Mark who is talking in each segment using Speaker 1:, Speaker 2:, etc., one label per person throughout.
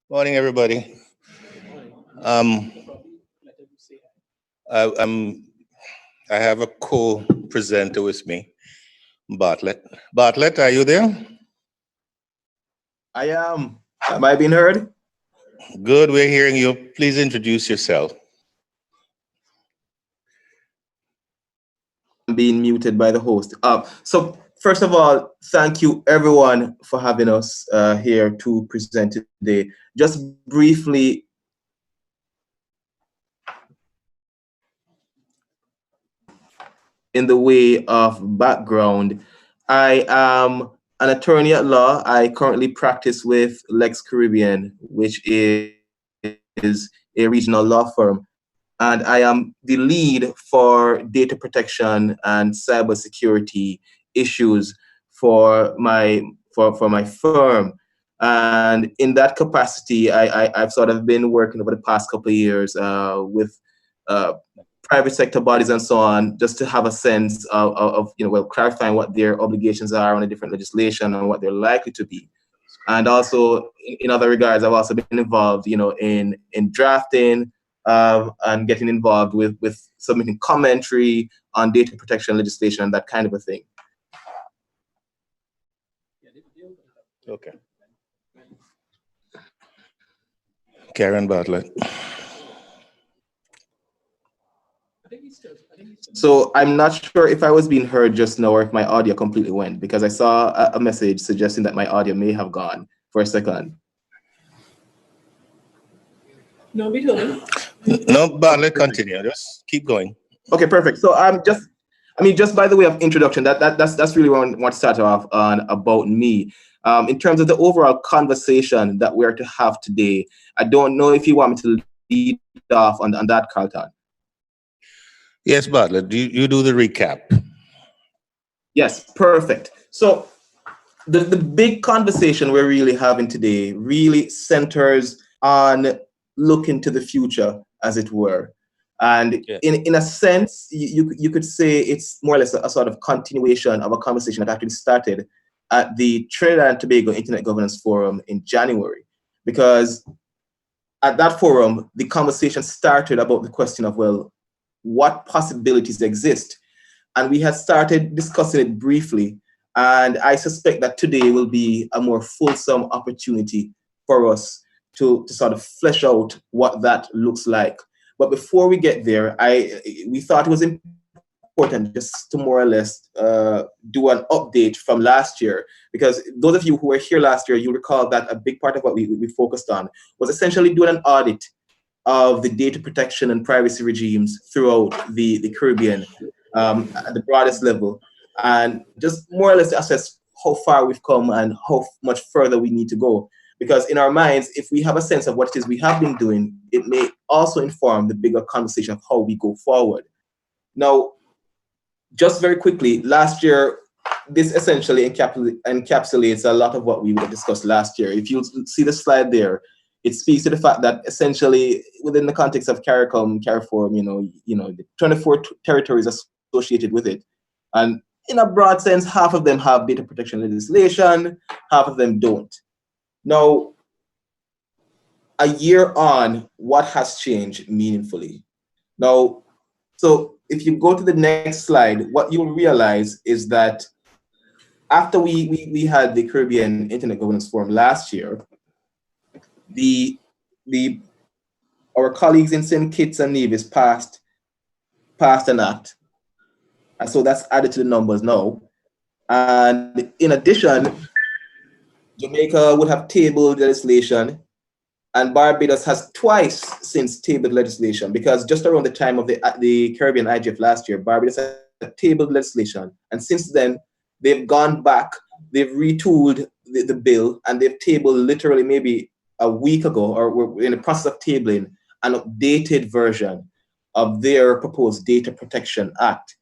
Speaker 1: Morning, everybody. Um, I I have a co-presenter with me, Bartlett. Bartlett, are you there?
Speaker 2: I am. Am I being heard?
Speaker 1: Good, we're hearing you. Please introduce yourself.
Speaker 2: I'm being muted by the host. So first of all, thank you everyone for having us here to present today. Just briefly, in the way of background, I am an attorney at law. I currently practice with Lex Caribbean, which is a regional law firm. And I am the lead for data protection and cybersecurity issues for my firm. And in that capacity, I've sort of been working over the past couple of years with uh, private sector bodies and so on, just to have a sense of clarifying what their obligations are on the different legislation and what they're likely to be. And also, in other regards, I've also been involved, in drafting and getting involved with submitting commentary on data protection legislation and that kind of a thing.
Speaker 1: Okay. Karen Bartlett.
Speaker 2: So I'm not sure if I was being heard just now or if my audio completely went, because I saw a message suggesting that my audio may have gone for a second.
Speaker 1: No, we don't. No, Bartlett, continue. Just keep going.
Speaker 2: Okay, perfect. So just by the way of introduction, that's really what I want to start off on about me. In terms of the overall conversation that we're to have today, I don't know if you want me to lead off on that, Carlton.
Speaker 1: Yes, Bartlett, you do the recap.
Speaker 2: Yes, perfect. So the big conversation we're really having today really centers on looking to the future, as it were. And
Speaker 1: Yeah.
Speaker 2: in a sense, you could say it's more or less a sort of continuation of a conversation that actually started at the Trinidad and Tobago Internet Governance Forum in January. Because at that forum, the conversation started about the question of, well, what possibilities exist? And we had started discussing it briefly. And I suspect that today will be a more fulsome opportunity for us to sort of flesh out what that looks like. But before we get there, we thought it was important just to more or less do an update from last year. Because those of you who were here last year, you'll recall that a big part of what we focused on was essentially doing an audit of the data protection and privacy regimes throughout the Caribbean at the broadest level, and just more or less to assess how far we've come and how much further we need to go. Because in our minds, if we have a sense of what it is we have been doing, it may also inform the bigger conversation of how we go forward. Now, just very quickly, last year, this essentially encapsulates a lot of what we would have discussed last year. If you see the slide there, it speaks to the fact that essentially within the context of CARICOM, CARIFORUM, the 24 territories associated with it. And in a broad sense, half of them have data protection legislation, half of them don't. Now, a year on, what has changed meaningfully? Now, so if you go to the next slide, what you'll realize is that after we had the Caribbean Internet Governance Forum last year, our colleagues in St. Kitts and Nevis passed an act, and so that's added to the numbers now. And in addition, Jamaica would have tabled legislation, and Barbados has twice since tabled legislation, because just around the time of the Caribbean IGF last year, Barbados had tabled legislation, and since then they've gone back, they've retooled the bill, and they've tabled literally maybe a week ago, or we're in the process of tabling an updated version of their proposed Data Protection Act.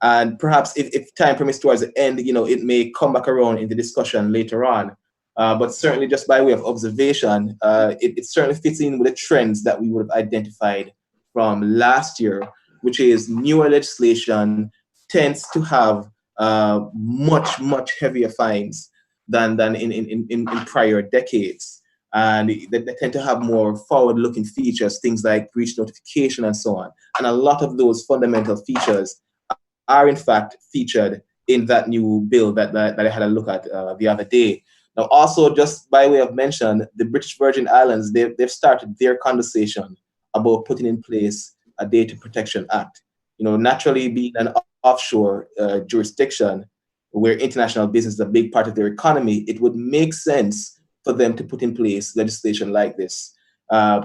Speaker 2: And perhaps if time permits towards the end, it may come back around in the discussion later on. But certainly just by way of observation, it certainly fits in with the trends that we would have identified from last year, which is newer legislation tends to have much heavier fines than in prior decades. And they tend to have more forward-looking features, things like breach notification and so on. And a lot of those fundamental features are in fact featured in that new bill that I had a look at the other day. Now, also, just by way of mention, the British Virgin Islands, they've started their conversation about putting in place a Data Protection Act. You know, naturally being an offshore jurisdiction where international business is a big part of their economy, it would make sense for them to put in place legislation like this,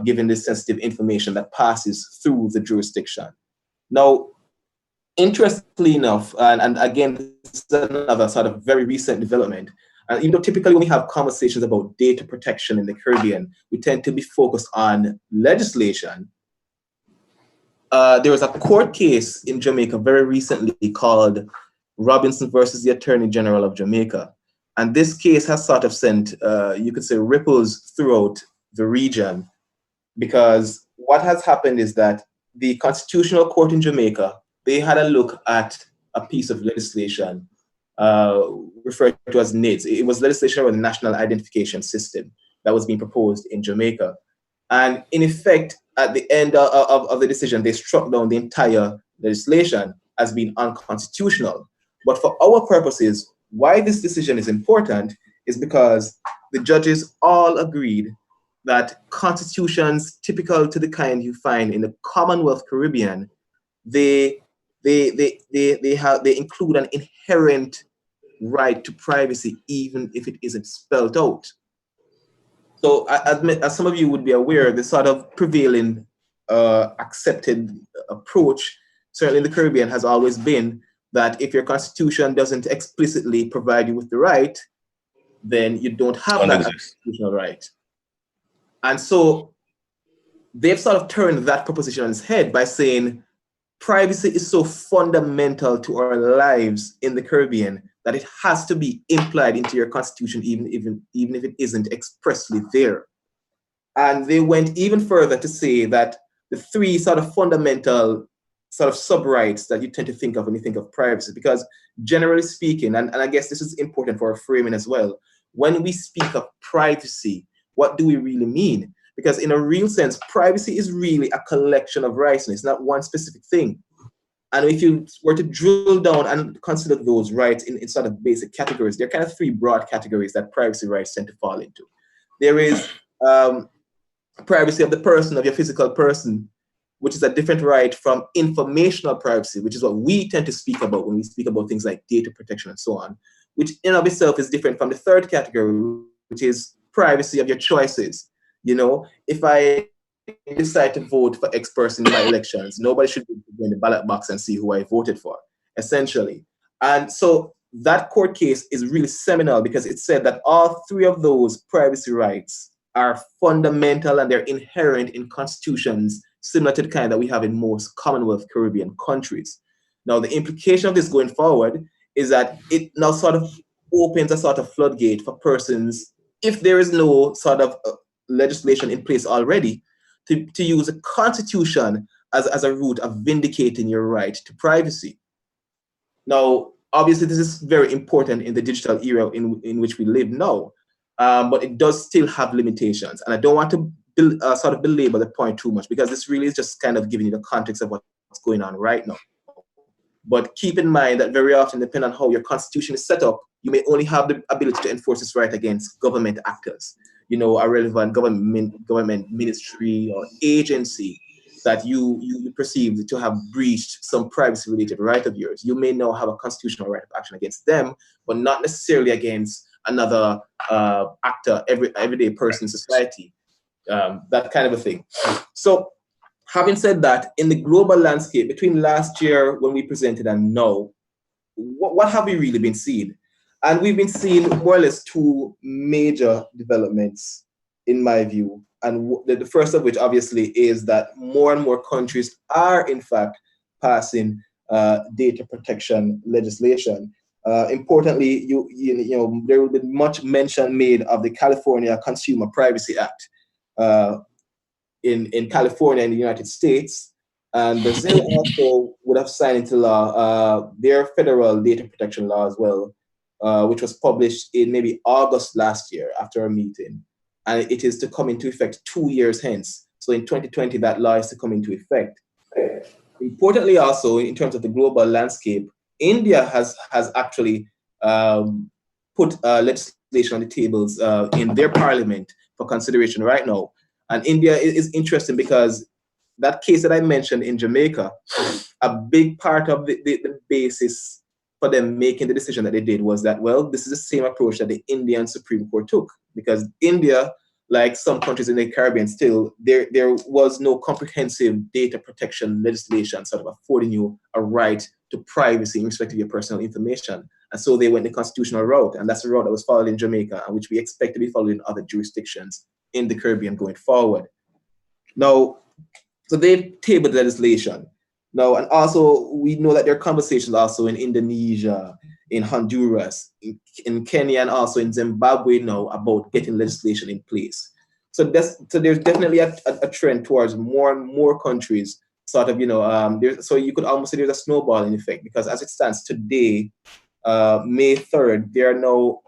Speaker 2: given the sensitive information that passes through the jurisdiction. Now, interestingly enough, and again, this is another sort of very recent development, even though typically when we have conversations about data protection in the Caribbean, we tend to be focused on legislation. There was a court case in Jamaica very recently called Robinson versus the Attorney General of Jamaica. And this case has sort of sent, you could say, ripples throughout the region, because what has happened is that the Constitutional Court in Jamaica, they had a look at a piece of legislation referred to as NIDS. It was legislation around the National Identification System that was being proposed in Jamaica. And in effect, at the end of the decision, they struck down the entire legislation as being unconstitutional. But for our purposes, why this decision is important is because the judges all agreed that constitutions typical to the kind you find in the Commonwealth Caribbean, they include an inherent right to privacy, even if it isn't spelled out. So as some of you would be aware, the sort of prevailing accepted approach, certainly in the Caribbean, has always been that if your constitution doesn't explicitly provide you with the right, then you don't have that constitutional right. And so they've sort of turned that proposition on its head by saying privacy is so fundamental to our lives in the Caribbean that it has to be implied into your constitution, even if it isn't expressly there. And they went even further to say that the three sort of fundamental sort of sub-rights that you tend to think of when you think of privacy, because generally speaking, and I guess this is important for our framing as well, when we speak of privacy, what do we really mean? Because in a real sense, privacy is really a collection of rights, and it's not one specific thing. And if you were to drill down and consider those rights in sort of basic categories, there are kind of three broad categories that privacy rights tend to fall into. There is privacy of the person, of your physical person, which is a different right from informational privacy, which is what we tend to speak about when we speak about things like data protection and so on, which in of itself is different from the third category, which is privacy of your choices. You know, if I decide to vote for X person in my elections, nobody should be in the ballot box and see who I voted for, essentially. And so that court case is really seminal because it said that all three of those privacy rights are fundamental and they're inherent in constitutions similar to the kind that we have in most Commonwealth Caribbean countries. Now, the implication of this going forward is that it now sort of opens a sort of floodgate for persons, if there is no sort of legislation in place already, to use a constitution as a route of vindicating your right to privacy. Now, obviously, this is very important in the digital era in which we live now, but it does still have limitations. And I don't want to sort of belabor the point too much, because this really is just kind of giving you the context of what's going on right now. But keep in mind that very often, depending on how your constitution is set up, you may only have the ability to enforce this right against government actors, you know, a relevant government ministry or agency that you perceive to have breached some privacy-related right of yours. You may now have a constitutional right of action against them, but not necessarily against another actor, everyday person in society, that kind of a thing. So, having said that, in the global landscape, between last year when we presented and now, what have we really been seeing? And we've been seeing more or less two major developments, in my view. And the first of which, obviously, is that more and more countries are, in fact, passing data protection legislation. Importantly, you know, there will be much mention made of the California Consumer Privacy Act in California in the United States. And Brazil also would have signed into law their federal data protection law as well, which was published in maybe August last year after a meeting. and it is to come into effect 2 years hence. So in 2020, that law is to come into effect. Importantly, also in terms of the global landscape, India has actually put legislation on the tables in their parliament for consideration right now. And India is interesting because that case that I mentioned in Jamaica, a big part of the basis for them making the decision that they did was that, well, this is the same approach that the Indian Supreme Court took, because India, like some countries in the Caribbean still, there was no comprehensive data protection legislation sort of affording you a right to privacy in respect of your personal information. And so they went the constitutional route, and that's the route that was followed in Jamaica, and which we expect to be followed in other jurisdictions in the Caribbean going forward. Now, so they've tabled legislation. Now, and also we know that there are conversations also in Indonesia, in Honduras, in Kenya, and also in Zimbabwe now about getting legislation in place. So there's definitely a trend towards more and more countries sort of, so you could almost say there's a snowballing effect, because as it stands today, May 3rd,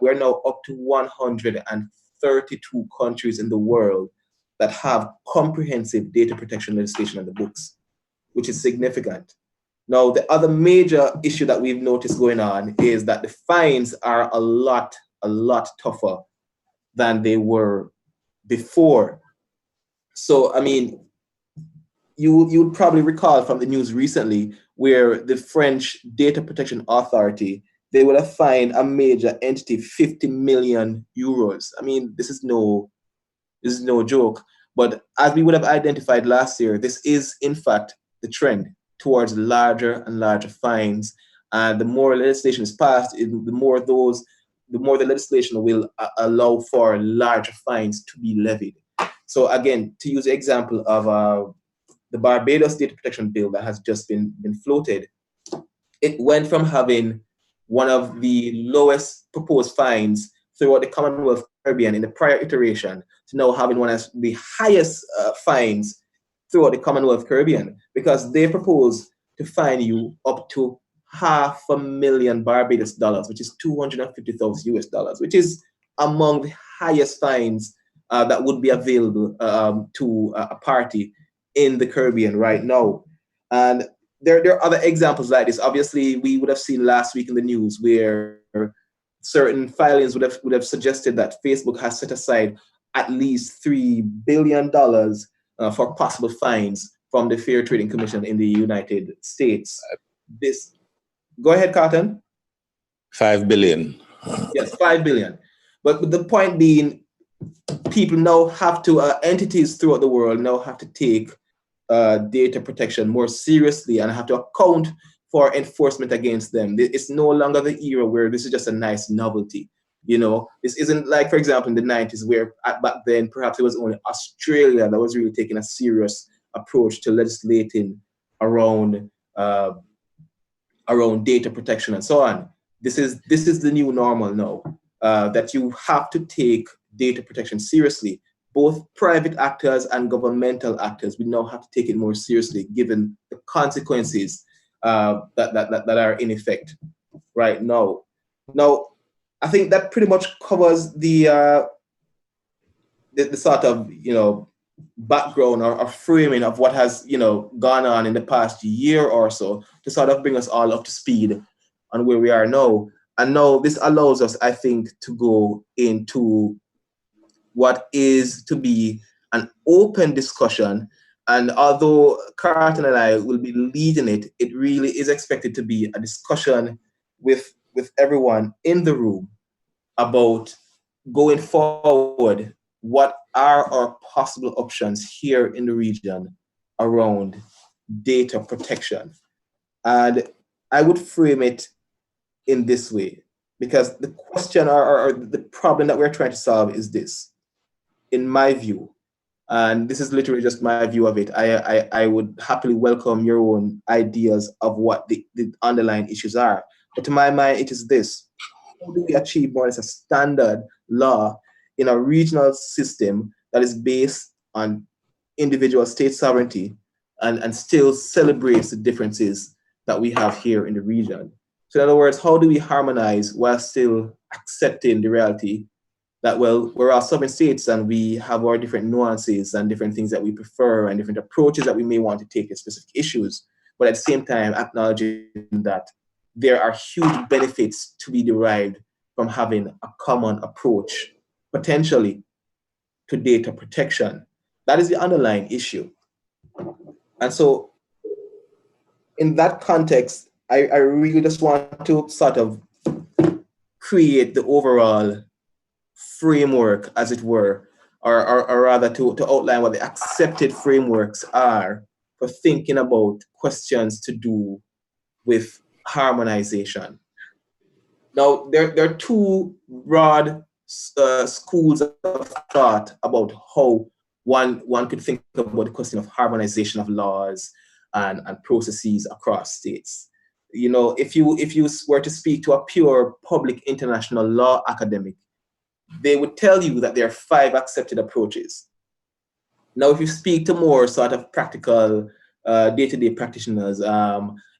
Speaker 2: we're now up to 132 countries in the world that have comprehensive data protection legislation on the books, which is significant. Now, the other major issue that we've noticed going on is that the fines are a lot tougher than they were before. So, I mean, you would probably recall from the news recently where the French Data Protection Authority, they would have fined a major entity 50 million euros. I mean, this is no joke. But as we would have identified last year, this is in fact the trend towards larger and larger fines. And the more legislation is passed, the more the legislation will allow for larger fines to be levied. So again, to use the example of the Barbados Data Protection Bill that has just been floated, it went from having one of the lowest proposed fines throughout the Commonwealth Caribbean in the prior iteration to now having one of the highest fines throughout the Commonwealth Caribbean, because they propose to fine you up to $500,000 Barbados dollars, which is $250,000 US, which is among the highest fines that would be available to a party in the Caribbean right now. And there are other examples like this. Obviously, we would have seen last week in the news where certain filings would have suggested that Facebook has set aside at least $3 billion for possible fines from the Fair Trading Commission in the United States. Go ahead, Carlton.
Speaker 1: 5 billion.
Speaker 2: Yes, 5 billion. But the point being, people now have to, entities throughout the world now have to take data protection more seriously and have to account for enforcement against them. It's no longer the era where this is just a nice novelty. This isn't like, for example, in the 90s, where back then perhaps it was only Australia that was really taking a serious approach to legislating around data protection and so on. This is the new normal now, that you have to take data protection seriously. Both private actors and governmental actors, we now have to take it more seriously, given the consequences that are in effect right now. Now, I think that pretty much covers the sort of background or framing of what has gone on in the past year or so to sort of bring us all up to speed on where we are now. And now this allows us, I think, to go into what is to be an open discussion. And although Carlton and I will be leading it, it really is expected to be a discussion with everyone in the room about going forward, what are our possible options here in the region around data protection. And I would frame it in this way, because the question or the problem that we're trying to solve is this. In my view, and this is literally just my view of it, I would happily welcome your own ideas of what the underlying issues are. But to my mind, it is this: how do we achieve more or less a standard law in a regional system that is based on individual state sovereignty and still celebrates the differences that we have here in the region? So in other words, how do we harmonize while still accepting the reality that, well, we're all sovereign states and we have our different nuances and different things that we prefer and different approaches that we may want to take to specific issues, but at the same time acknowledging that there are huge benefits to be derived from having a common approach, potentially, to data protection. That is the underlying issue. And so in that context, I really just want to sort of create the overall framework, as it were, or rather to outline what the accepted frameworks are for thinking about questions to do with harmonization. Now, there are two broad schools of thought about how one could think about the question of harmonization of laws and processes across states. You know, if you were to speak to a pure public international law academic, they would tell you that there are 5 accepted approaches. Now, if you speak to more sort of practical day-to-day practitioners,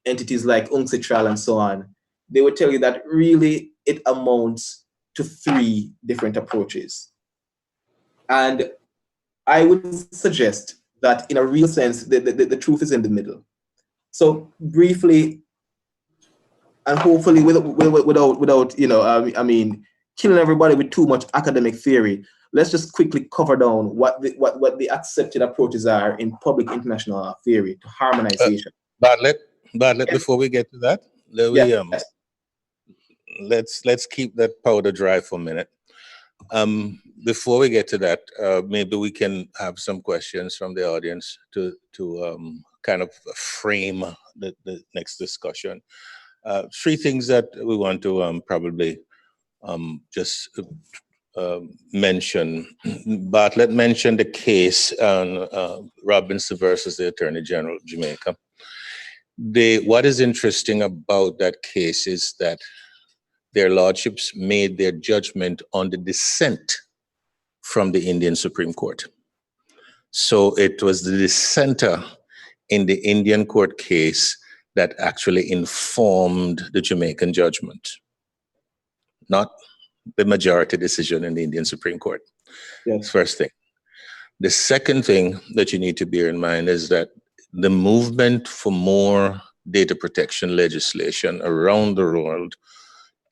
Speaker 2: entities like UNCITRAL and so on, they would tell you that really it amounts to 3 different approaches. And I would suggest that in a real sense, the truth is in the middle. So briefly, and hopefully without you know, I mean, killing everybody with too much academic theory, let's just quickly cover down what the accepted approaches are in public international theory to harmonization.
Speaker 1: Bartlett,
Speaker 2: Yes.
Speaker 1: before we get to that,
Speaker 2: Yes.
Speaker 1: let's keep that powder dry for a minute. Before we get to that, maybe we can have some questions from the audience to kind of frame the next discussion. 3 things that we want to probably just mention. Bartlett mentioned the case on Robinson versus the Attorney General of Jamaica. What is interesting about that case is that their lordships made their judgment on the dissent from the Indian Supreme Court. So it was the dissenter in the Indian court case that actually informed the Jamaican judgment, not the majority decision in the Indian Supreme Court.
Speaker 2: Yes.
Speaker 1: First thing. The second thing that you need to bear in mind is that the movement for more data protection legislation around the world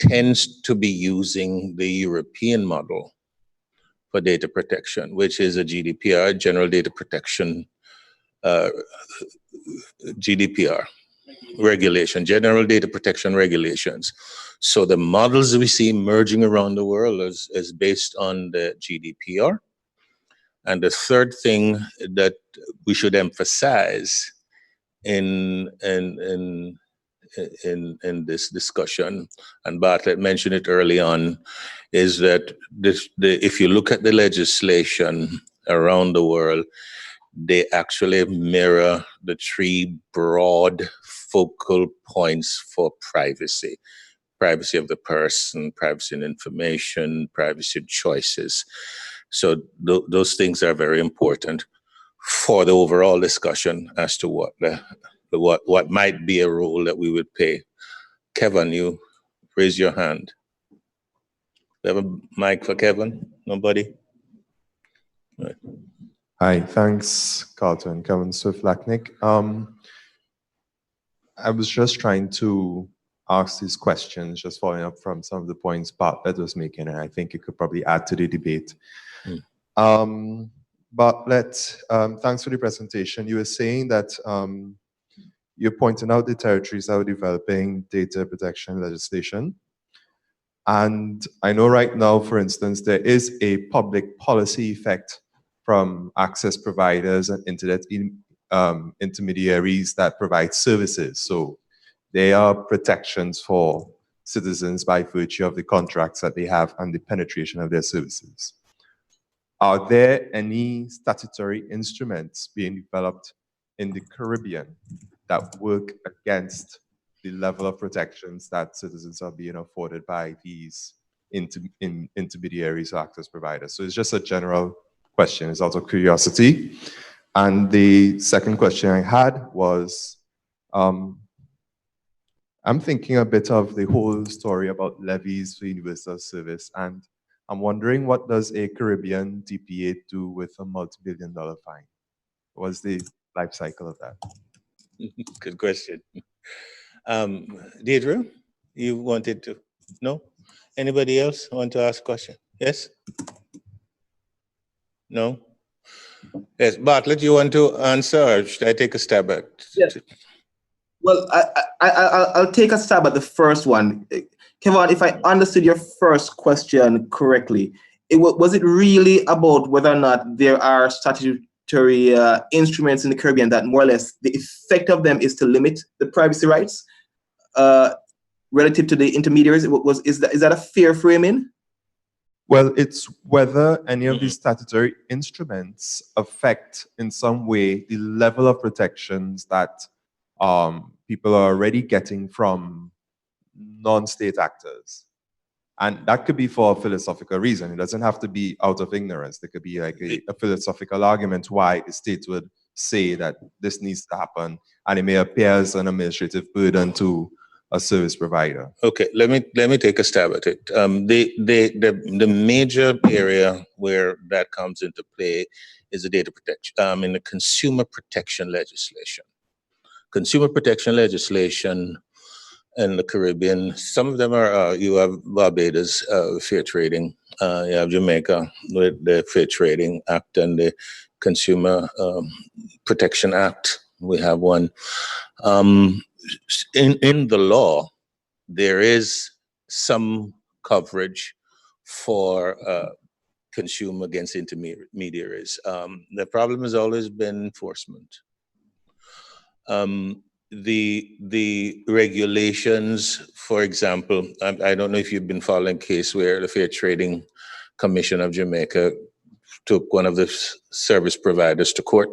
Speaker 1: tends to be using the European model for data protection, which is a GDPR, General Data Protection, GDPR regulation, General Data Protection Regulations. So the models we see emerging around the world is based on the GDPR. And the third thing that we should emphasize in this discussion, and Bartlett mentioned it early on, is that if you look at the legislation around the world, they actually mirror the 3 broad focal points for privacy. Privacy of the person, privacy in information, privacy in choices. So those things are very important for the overall discussion as to what might be a role that we would play. Kevin, you raise your hand. Do you have a mic for Kevin? Nobody? Right.
Speaker 3: Hi, thanks, Carlton. Kevin Swift-Lacknick. I was just trying to ask these questions, just following up from some of the points Bartlett was making, and I think it could probably add to the debate. Bartlett, thanks for the presentation. You were saying that you're pointing out the territories that are developing data protection legislation. And I know right now, for instance, there is a public policy effect from access providers and internet intermediaries that provide services. So there are protections for citizens by virtue of the contracts that they have and the penetration of their services. Are there any statutory instruments being developed in the Caribbean that work against the level of protections that citizens are being afforded by these intermediaries or access providers? So it's just a general question. It's out of curiosity. And the second question I had was, I'm thinking a bit of the whole story about levies for universal service, and I'm wondering, what does a Caribbean DPA do with a multi-billion-dollar fine? What's the life cycle of that?
Speaker 1: Good question. Deidre, you wanted to? No? Anybody else want to ask a question? Yes? No? Yes, Bartlett, you want to answer, or should I take a stab at it?
Speaker 2: Yes. Well, I'll take a stab at the first one. Kevin, if I understood your first question correctly, was it really about whether or not there are statutory instruments in the Caribbean that more or less the effect of them is to limit the privacy rights relative to the intermediaries? Is that a fair framing?
Speaker 3: Well, it's whether any of these statutory instruments affect in some way the level of protections that people are already getting from non-state actors. And that could be for a philosophical reason. It doesn't have to be out of ignorance. There could be like a philosophical argument why the state would say that this needs to happen, and it may appear as an administrative burden to a service provider.
Speaker 1: Okay, let me take a stab at it. The major area where that comes into play is the data protection, in the consumer protection legislation. Consumer protection legislation in the Caribbean, some of them are, you have Barbados, fair trading, you have Jamaica with the Fair Trading Act and the Consumer Protection Act. We have one. In the law, there is some coverage for consumer against intermediaries. The problem has always been enforcement. The regulations, for example, I don't know if you've been following a case where the Fair Trading Commission of Jamaica took one of the service providers to court,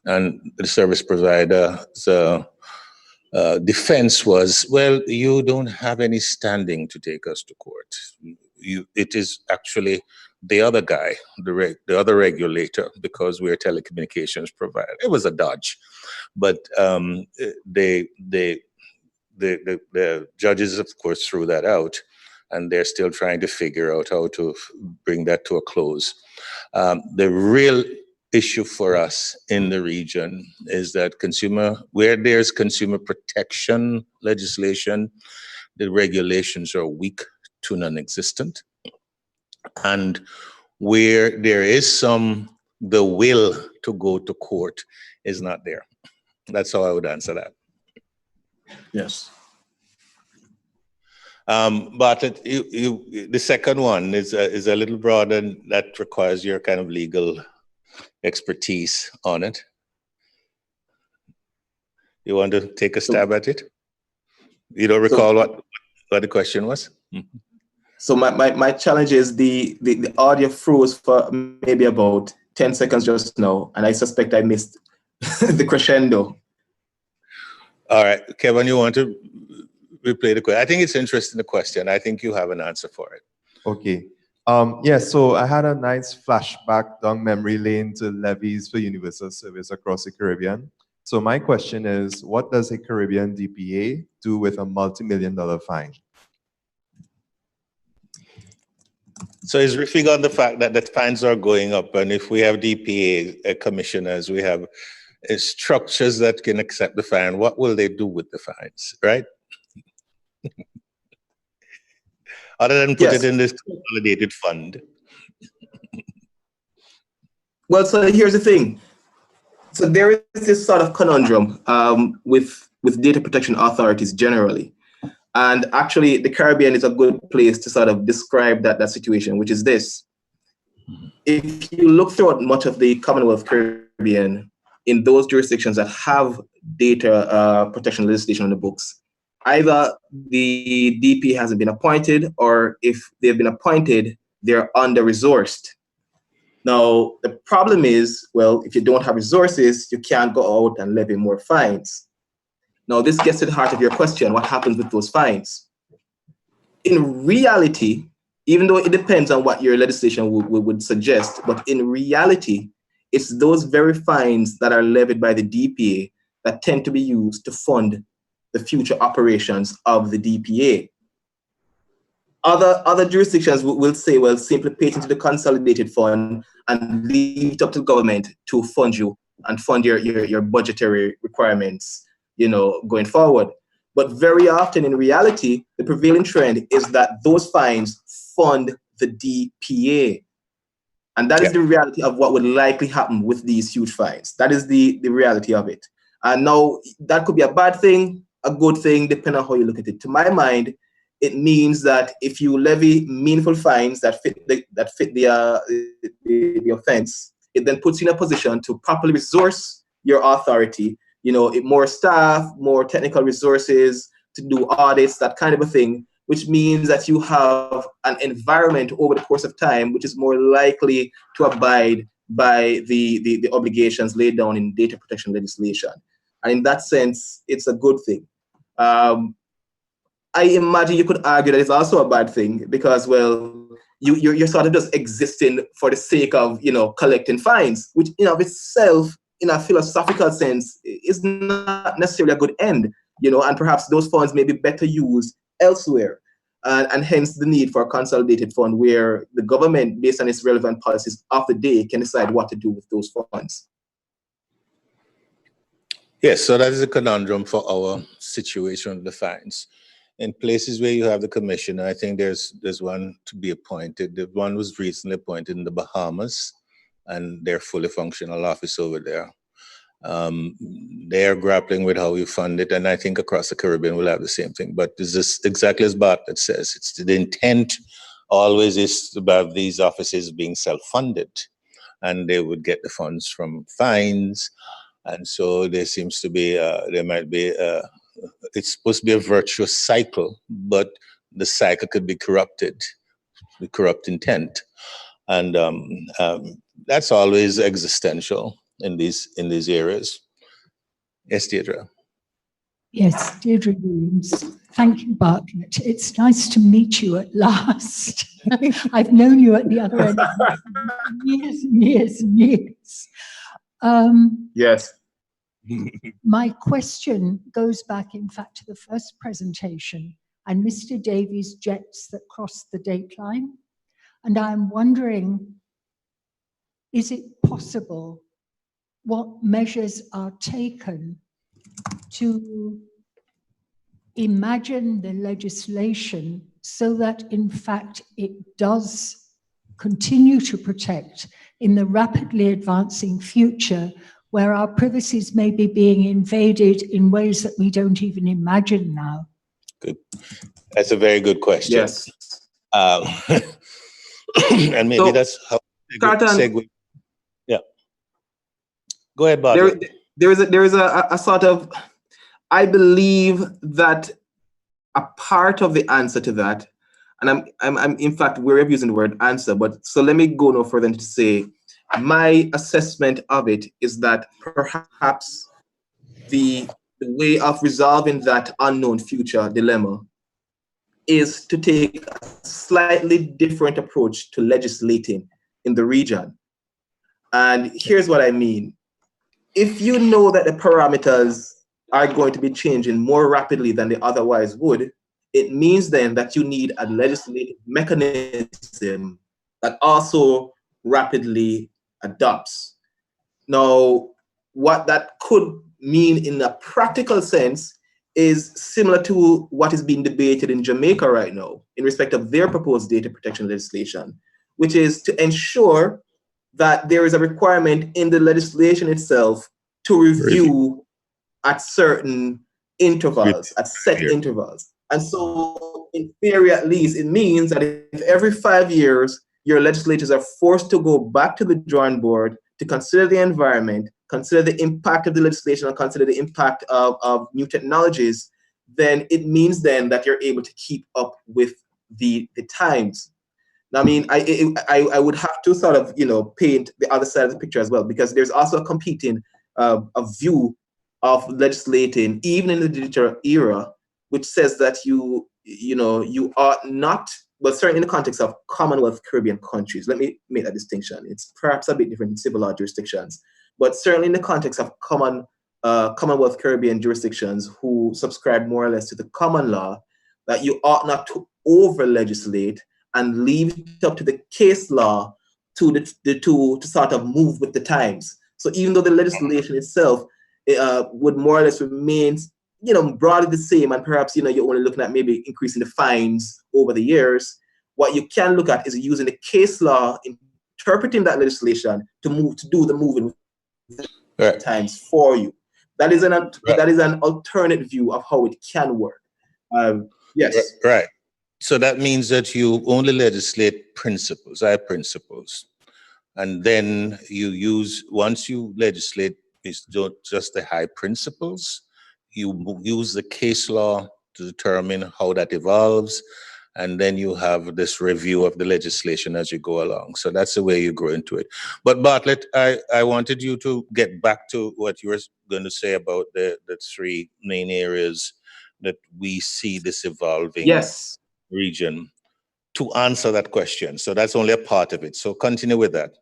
Speaker 1: and the service provider's defense was, well, you don't have any standing to take us to court. It is actually the other guy, the other regulator, because we're a telecommunications provider. It was a dodge, but the judges, of course, threw that out, and they're still trying to figure out how to bring that to a close. The real issue for us in the region is that where there's consumer protection legislation, the regulations are weak to non-existent. And where there is the will to go to court is not there. That's how I would answer that.
Speaker 2: Yes.
Speaker 1: But the second one is a little broader, and that requires your kind of legal expertise on it. You want to take a stab at it? You don't recall what the question was? Mm-hmm.
Speaker 2: So my challenge is the audio froze for maybe about 10 seconds just now, and I suspect I missed the crescendo.
Speaker 1: All right, Kevin, you want to replay the question? I think it's interesting, the question. I think you have an answer for it.
Speaker 3: Okay. Yeah, so I had a nice flashback down memory lane to levies for universal service across the Caribbean. So my question is, what does a Caribbean DPA do with a multi-million-dollar fine?
Speaker 1: So it's riffing on the fact that the fines are going up, and if we have DPA commissioners, we have structures that can accept the fine, what will they do with the fines, right? Other than put it in this consolidated fund.
Speaker 2: Well, so here's the thing. So there is this sort of conundrum with data protection authorities generally. And actually, the Caribbean is a good place to sort of describe that situation, which is this. If you look throughout much of the Commonwealth Caribbean, in those jurisdictions that have data protection legislation on the books, either the DP hasn't been appointed, or if they've been appointed, they're under-resourced. Now, the problem is, well, if you don't have resources, you can't go out and levy more fines. Now, this gets to the heart of your question, what happens with those fines? In reality, even though it depends on what your legislation would suggest, but in reality, it's those very fines that are levied by the DPA that tend to be used to fund the future operations of the DPA. Other jurisdictions will say, well, simply pay it into the consolidated fund and leave it up to the government to fund you and fund your budgetary requirements, going forward. But very often in reality, the prevailing trend is that those fines fund the DPA. And that is the reality of what would likely happen with these huge fines. That is the reality of it. And now that could be a bad thing, a good thing, depending on how you look at it. To my mind, it means that if you levy meaningful fines that fit the offense, it then puts you in a position to properly resource your authority. More staff, more technical resources to do audits, that kind of a thing, which means that you have an environment over the course of time which is more likely to abide by the obligations laid down in data protection legislation. And in that sense, it's a good thing. I imagine you could argue that it's also a bad thing because, well, you're sort of just existing for the sake of, collecting fines, which in of itself, in a philosophical sense, is not necessarily a good end, and perhaps those funds may be better used elsewhere. And hence the need for a consolidated fund where the government, based on its relevant policies of the day, can decide what to do with those funds.
Speaker 1: Yes, so that is a conundrum for our situation with the fines. In places where you have the commissioner, I think there's one to be appointed. The one was recently appointed in the Bahamas, and they're fully functional office over there. They are grappling with how we fund it, and I think across the Caribbean we'll have the same thing. But this is exactly as Bartlett says, it's the intent always is about these offices being self-funded, and they would get the funds from fines, and so there seems to be there might be it's supposed to be a virtuous cycle, but the cycle could be corrupted, the corrupt intent, and that's always existential in these areas. Yes, Deirdre.
Speaker 4: Yes, Deirdre Williams. Thank you, Bartlett. It's nice to meet you at last. I've known you at the other end for years and years and years.
Speaker 2: Yes.
Speaker 4: My question goes back, in fact, to the first presentation and Mr. Davies' jets that crossed the dateline. And I'm wondering, is it possible, what measures are taken to imagine the legislation so that, in fact, it does continue to protect in the rapidly advancing future where our privacies may be being invaded in ways that we don't even imagine now?
Speaker 1: Good. That's a very good question.
Speaker 2: Yes.
Speaker 1: And maybe
Speaker 2: So,
Speaker 1: that's how
Speaker 2: Carlton,
Speaker 1: segue. Yeah. Go ahead, Bartlett.
Speaker 2: There is a sort of, I believe that a part of the answer to that, and I'm in fact, we're using the word answer, but so let me go no further than to say, my assessment of it is that perhaps the way of resolving that unknown future dilemma is to take a slightly different approach to legislating in the region. And here's what I mean. If you know that the parameters are going to be changing more rapidly than they otherwise would, it means then that you need a legislative mechanism that also rapidly adopts. Now, what that could mean in a practical sense is similar to what is being debated in Jamaica right now in respect of their proposed data protection legislation, which is to ensure that there is a requirement in the legislation itself to review at certain intervals, at set intervals. And so in theory, at least, it means that if every 5 years, your legislators are forced to go back to the drawing board to consider the environment, consider the impact of the legislation, and consider the impact of new technologies, then it means then that you're able to keep up with the times. Now, I mean, I would have to sort of, paint the other side of the picture as well, because there's also a competing a view of legislating, even in the digital era, which says that you ought not, but certainly in the context of Commonwealth Caribbean countries, let me make that distinction. It's perhaps a bit different in civil law jurisdictions, but certainly in the context of Commonwealth Caribbean jurisdictions who subscribe more or less to the common law, that you ought not to over legislate and leave it up to the case law to sort of move with the times. So even though the legislation itself would more or less remain, broadly the same, and perhaps, you're only looking at maybe increasing the fines over the years, what you can look at is using the case law, interpreting that legislation to do the moving with the times for you. That is an alternate view of how it can work. Yes.
Speaker 1: Right. So that means that you only legislate principles, principles. And then once you legislate, it's just the high principles. You use the case law to determine how that evolves. And then you have this review of the legislation as you go along. So that's the way you grow into it. But Bartlett, I wanted you to get back to what you were going to say about the three main areas that we see this evolving region, to answer that question. So that's only a part of it. So continue with that.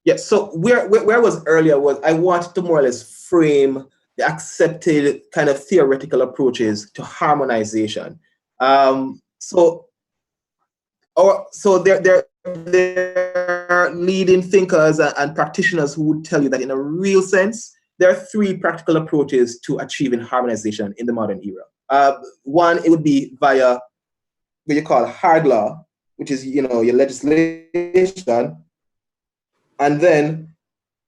Speaker 2: Yes, so where I was earlier was I wanted to more or less frame the accepted kind of theoretical approaches to harmonization. So there are leading thinkers and practitioners who would tell you that in a real sense, there are three practical approaches to achieving harmonization in the modern era. One, it would be via what you call hard law, which is, your legislation. And then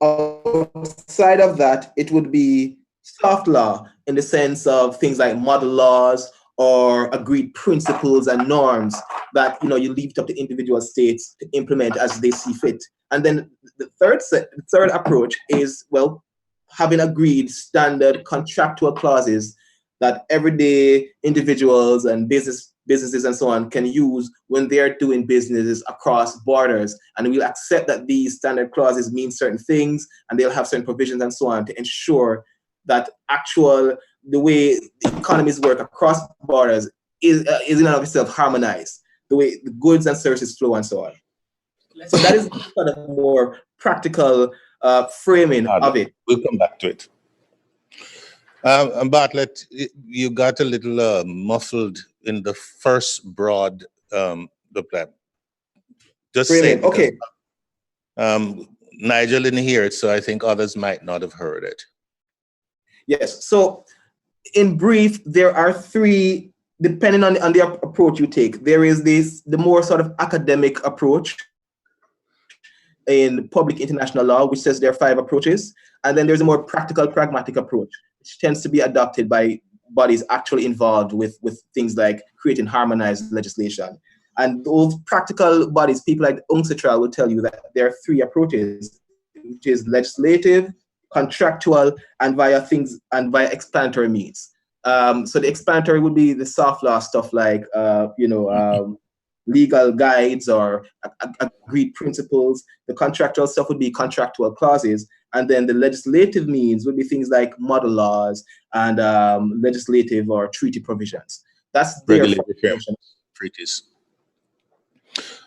Speaker 2: outside of that, it would be soft law in the sense of things like model laws or agreed principles and norms that, you leave it up to individual states to implement as they see fit. And then the third approach is, having agreed standard contractual clauses that everyday individuals and businesses and so on can use when they're doing businesses across borders. And we'll accept that these standard clauses mean certain things, and they'll have certain provisions and so on to ensure that the way the economies work across borders is in and of itself harmonized, the way the goods and services flow and so on. So that is kind of more practical framing of it.
Speaker 1: We'll come back to it. Bartlett, you got a little muffled in the first broad the plan. Just say
Speaker 2: okay.
Speaker 1: Nigel didn't hear it, so I think others might not have heard it.
Speaker 2: Yes. So, in brief, there are three, depending on the approach you take. There is the more sort of academic approach in public international law, which says there are 5 approaches, and then there's a more practical, pragmatic approach, which tends to be adopted by bodies actually involved with things like creating harmonized legislation. And those practical bodies, people like UNCITRAL, will tell you that there are 3 approaches, which is legislative, contractual, and via explanatory means. So the explanatory would be the soft law stuff like, legal guides or agreed principles. The contractual stuff would be contractual clauses. And then the legislative means would be things like model laws and legislative or treaty provisions. That's their
Speaker 1: treaties.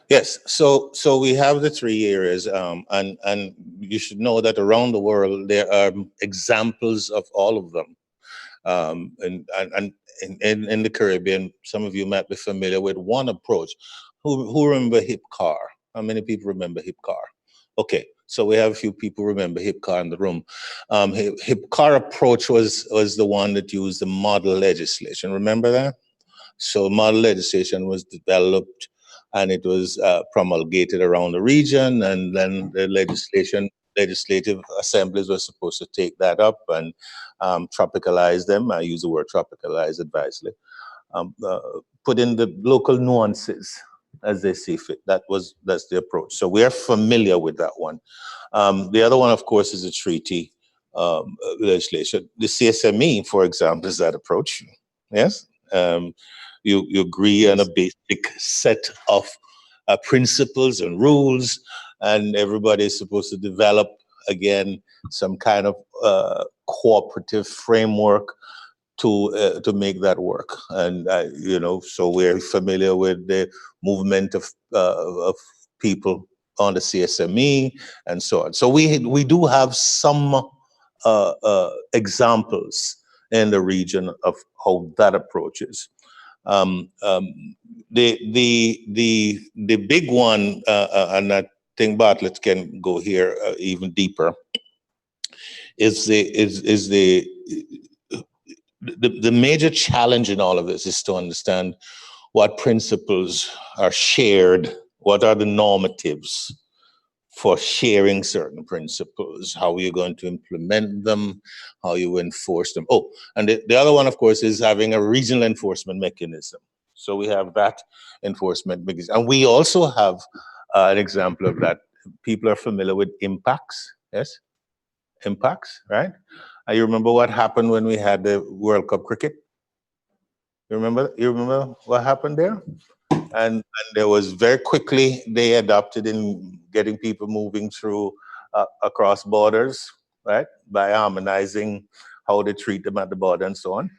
Speaker 1: Yes, so we have the 3 areas, and you should know that around the world there are examples of all of them. And in the Caribbean, some of you might be familiar with one approach. Who remember HIPCAR? How many people remember HIPCAR? Okay, so we have a few people remember HIPCAR in the room. HIPCAR approach was the one that used the model legislation. Remember that? So model legislation was developed and it was promulgated around the region, and then the legislative assemblies were supposed to take that up and tropicalize them. I use the word tropicalize advisedly. Put in the local nuances as they see fit. That's the approach. So we are familiar with that one. The other one, of course, is the treaty legislation. The CSME, for example, is that approach. Yes. You agree on a basic set of principles and rules, and everybody is supposed to develop, again, some kind of cooperative framework to make that work. And so we're familiar with the movement of people on the CSME and so on. So we do have some examples in the region of how that approach is. The big one, and I think Bartlett can go here even deeper, is the major challenge in all of this is to understand what principles are shared, what are the normatives for sharing certain principles, how you're going to implement them, how you enforce them. Oh, and the other one, of course, is having a regional enforcement mechanism. So we have that enforcement mechanism. And we also have an example of that. People are familiar with impacts, yes? Impacts, right? You remember what happened when we had the World Cup cricket? You remember what happened there? And there was very quickly, they adopted in getting people moving through across borders, right? By harmonizing how they treat them at the border and so on.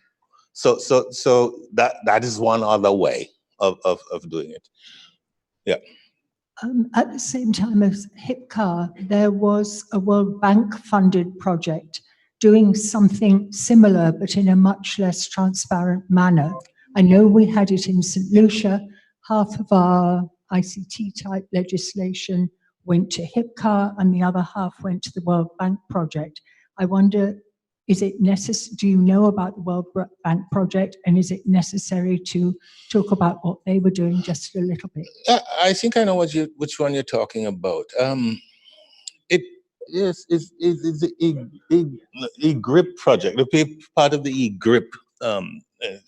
Speaker 1: So that is one other way of doing it. Yeah.
Speaker 4: At the same time as HIPCA, there was a World Bank funded project doing something similar, but in a much less transparent manner. I know we had it in St. Lucia. Half of our ICT type legislation went to HIPCA and the other half went to the World Bank project. I wonder, is it necessary, do you know about the World Bank project, and is it necessary to talk about what they were doing just a little bit?
Speaker 1: I think I know which one you're talking about. It is the eGRIP project, the part of the eGRIP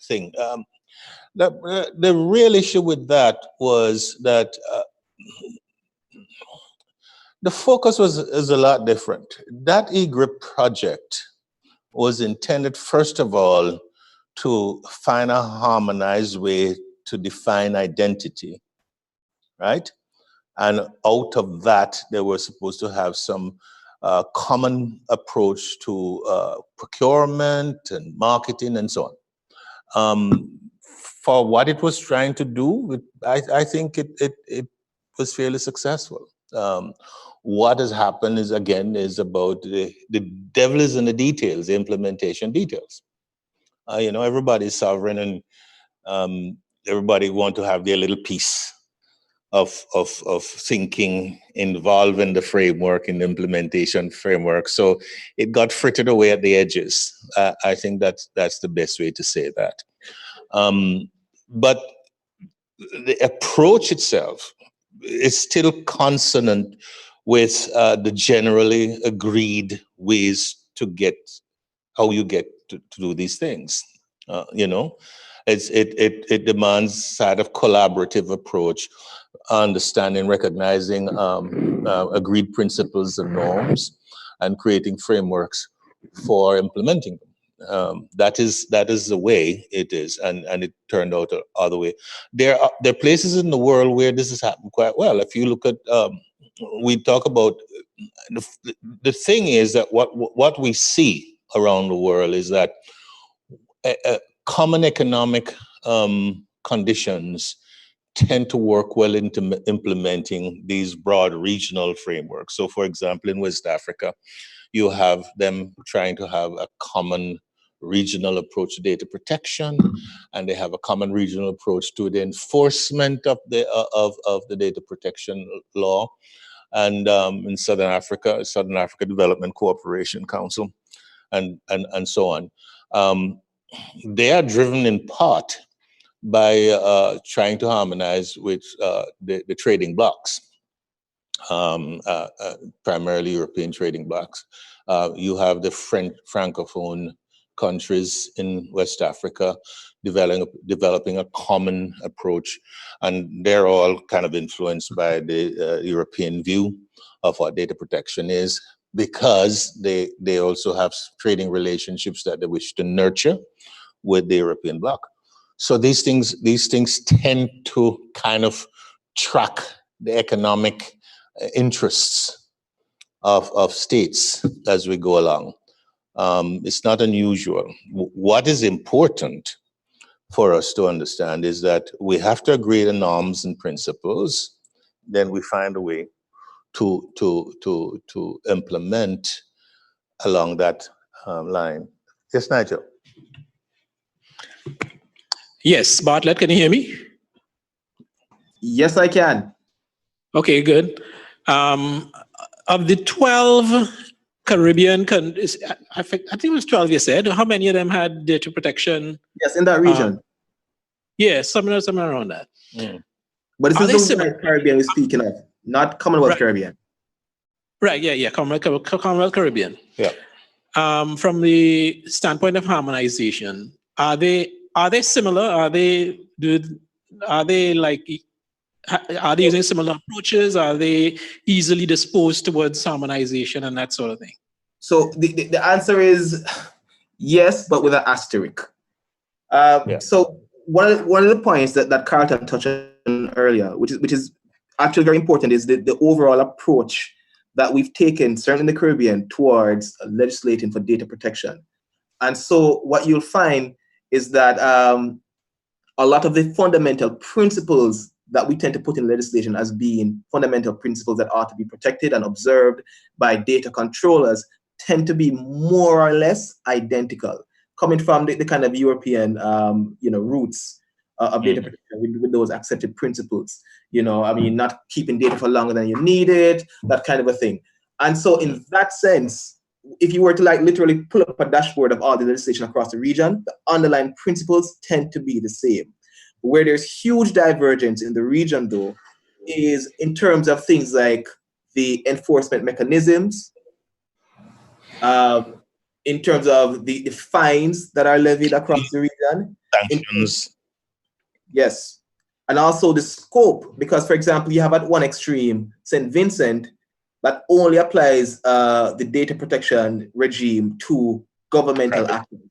Speaker 1: thing. The real issue with that was that the focus is a lot different. That eGRIP project was intended, first of all, to find a harmonized way to define identity, right? And out of that, they were supposed to have some common approach to procurement and marketing and so on. For what it was trying to do, I think it was fairly successful. What has happened is, again, is about the devil is in the details, the implementation details. Everybody's sovereign, and everybody want to have their little piece of thinking involving the framework and the implementation framework. So it got frittered away at the edges. I think that's the best way to say that. But the approach itself is still consonant with the generally agreed ways to get how you get to do these things. It demands side of collaborative approach, understanding, recognizing agreed principles and norms, and creating frameworks for implementing them. That is the way it is, and it turned out the other way. There are places in the world where this has happened quite well. If you look at, we talk about the thing is that what we see around the world is that common economic conditions tend to work well into implementing these broad regional frameworks. So, for example, in West Africa, you have them trying to have a common regional approach to data protection, and they have a common regional approach to the enforcement of the data protection law. And in Southern Africa Development Cooperation Council, and so on. They are driven in part by trying to harmonize with the trading blocs, primarily European trading blocs. You have the Francophone countries in West Africa developing a common approach, and they're all kind of influenced by the European view of what data protection is, because they also have trading relationships that they wish to nurture with the European bloc. So these things tend to kind of track the economic interests of states as we go along. It's not unusual. What is important for us to understand is that we have to agree on norms and principles, then we find a way to implement along that line. Yes, Nigel.
Speaker 5: Yes, Bartlett, can you hear me?
Speaker 2: Yes, I can.
Speaker 5: Okay, good. Of the 12 Caribbean countries, I think it was 12 you said, how many of them had data protection?
Speaker 2: Yes, in that region.
Speaker 5: Yeah, somewhere around that.
Speaker 2: But this
Speaker 5: Are
Speaker 2: is
Speaker 5: they
Speaker 2: the
Speaker 5: similar?
Speaker 2: wide Caribbean we're speaking of, not Commonwealth
Speaker 5: Right.
Speaker 2: Caribbean.
Speaker 5: Right, yeah, Commonwealth Caribbean.
Speaker 1: Yeah.
Speaker 5: From the standpoint of harmonization, are they similar? Are they using similar approaches? Are they easily disposed towards harmonization and that sort of thing?
Speaker 2: So the answer is yes, but with an asterisk. So one of the points that Carlton touched on earlier, which is actually very important, is the overall approach that we've taken, certainly in the Caribbean, towards legislating for data protection. And so what you'll find is that a lot of the fundamental principles that we tend to put in legislation as being fundamental principles that ought to be protected and observed by data controllers tend to be more or less identical, coming from the kind of European roots of data protection with those accepted principles. Not keeping data for longer than you need it, that kind of a thing. And so in that sense, if you were to literally pull up a dashboard of all the legislation across the region, the underlying principles tend to be the same. Where there's huge divergence in the region, though, is in terms of things like the enforcement mechanisms, in terms of the fines that are levied across the region.
Speaker 1: Sanctions.
Speaker 2: Yes. And also the scope, because, for example, you have at one extreme, St. Vincent, that only applies the data protection regime to governmental actors.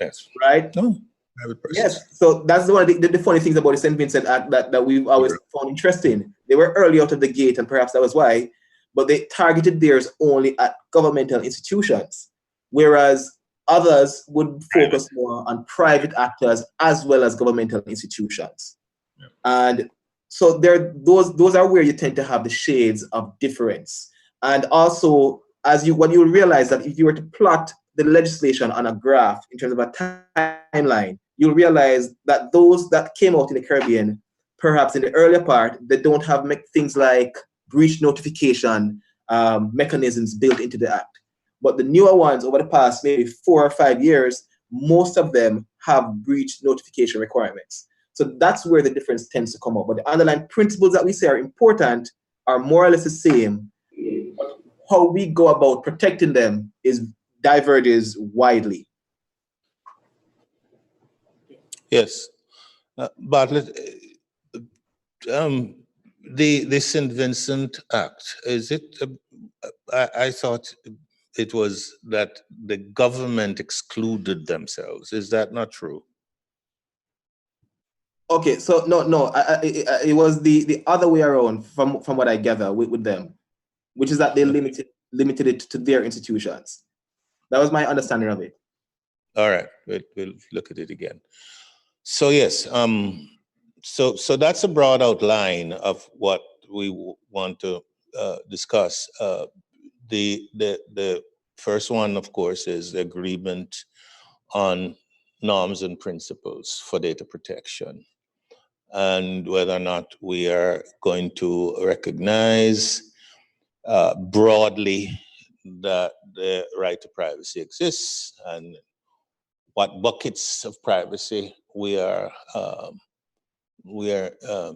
Speaker 1: Yes.
Speaker 2: Right?
Speaker 1: No. Private persons.
Speaker 2: Yes. So that's one of the funny things about the St. Vincent Act that we've always found interesting. They were early out of the gate, and perhaps that was why, but they targeted theirs only at governmental institutions, whereas others would focus more on private actors as well as governmental institutions. Yeah. And so those are where you tend to have the shades of difference. And also, what you'll realize that if you were to plot the legislation on a graph in terms of a timeline, you'll realize that those that came out in the Caribbean, perhaps in the earlier part, they don't have things like breach notification mechanisms built into the act. But the newer ones over the past maybe 4 or 5 years, most of them have breach notification requirements. So that's where the difference tends to come up. But the underlying principles that we say are important are more or less the same. But how we go about protecting them diverges widely.
Speaker 1: Yes. Bartlett, the St. Vincent Act, is it, I thought it was that the government excluded themselves. Is that not true?
Speaker 2: Okay, so no, it was the other way around from what I gather with them, which is that they limited it to their institutions. That was my understanding of it.
Speaker 1: All right, we'll look at it again. So yes, so that's a broad outline of what we want to discuss. The first one, of course, is the agreement on norms and principles for data protection, and whether or not we are going to recognize broadly that the right to privacy exists, and what buckets of privacy we are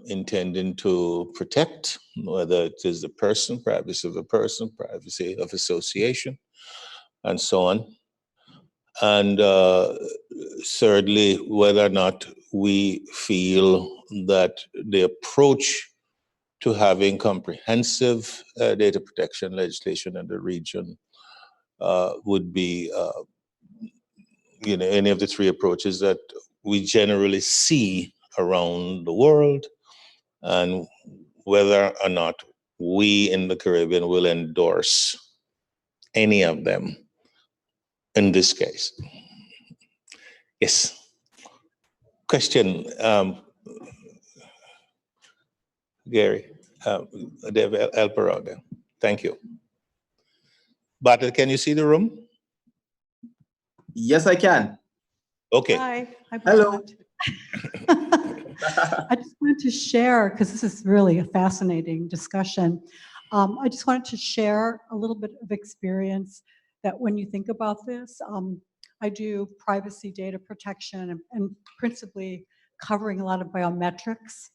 Speaker 1: intending to protect, whether it is the person, privacy of the person, privacy of association, and so on. And thirdly, whether or not we feel that the approach to having comprehensive data protection legislation in the region would be, any of the three approaches that we generally see around the world, and whether or not we in the Caribbean will endorse any of them in this case. Yes. Question, Gary, Dave, help her out there. Thank you. Bartlett, can you see the room?
Speaker 2: Yes, I can.
Speaker 1: Okay.
Speaker 6: Hi.
Speaker 2: Hello.
Speaker 6: I just wanted to share, because this is really a fascinating discussion. I just wanted to share a little bit of experience that when you think about this, I do privacy data protection and principally covering a lot of biometrics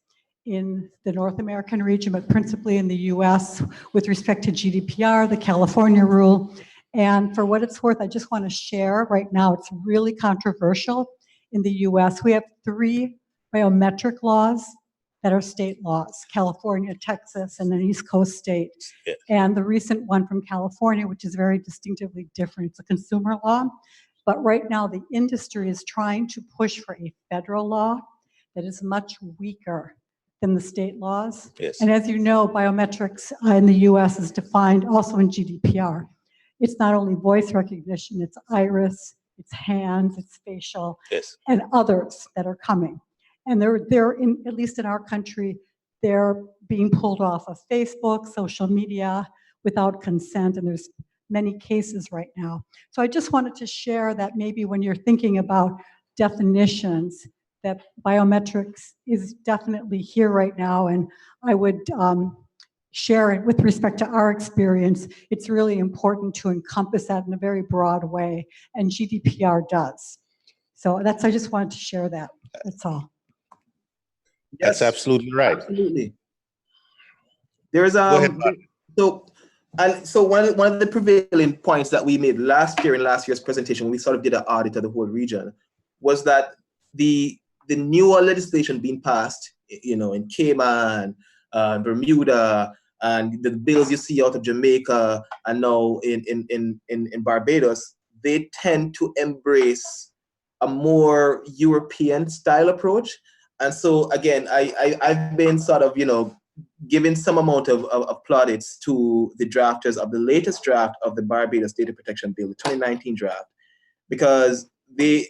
Speaker 6: in the North American region, but principally in the US with respect to GDPR, the California rule. And for what it's worth, I just want to share right now, it's really controversial. In the US, we have 3 biometric laws that are state laws, California, Texas, and an East Coast state.
Speaker 1: Yeah.
Speaker 6: And the recent one from California, which is very distinctively different, it's a consumer law. But right now, the industry is trying to push for a federal law that is much weaker than the state laws.
Speaker 1: Yes.
Speaker 6: And as you know, biometrics in the US is defined also in GDPR. It's not only voice recognition, it's iris, it's hands, it's facial,
Speaker 1: Yes.
Speaker 6: and others that are coming. And they're in, at least in our country, they're being pulled off of Facebook, social media without consent, and there's many cases right now. So I just wanted to share that maybe when you're thinking about definitions, that biometrics is definitely here right now, and I would share it with respect to our experience. It's really important to encompass that in a very broad way, and GDPR does. So I just wanted to share that, that's all.
Speaker 1: That's absolutely right.
Speaker 2: Absolutely. There's
Speaker 1: Go ahead,
Speaker 2: so one of the prevailing points that we made last year in last year's presentation, when we sort of did an audit of the whole region, was that the newer legislation being passed, you know, in Cayman, Bermuda, and the bills you see out of Jamaica and now in Barbados, they tend to embrace a more European style approach. And so again, I've been sort of, you know, giving some amount of plaudits to the drafters of the latest draft of the Barbados Data Protection Bill, the 2019 draft, because they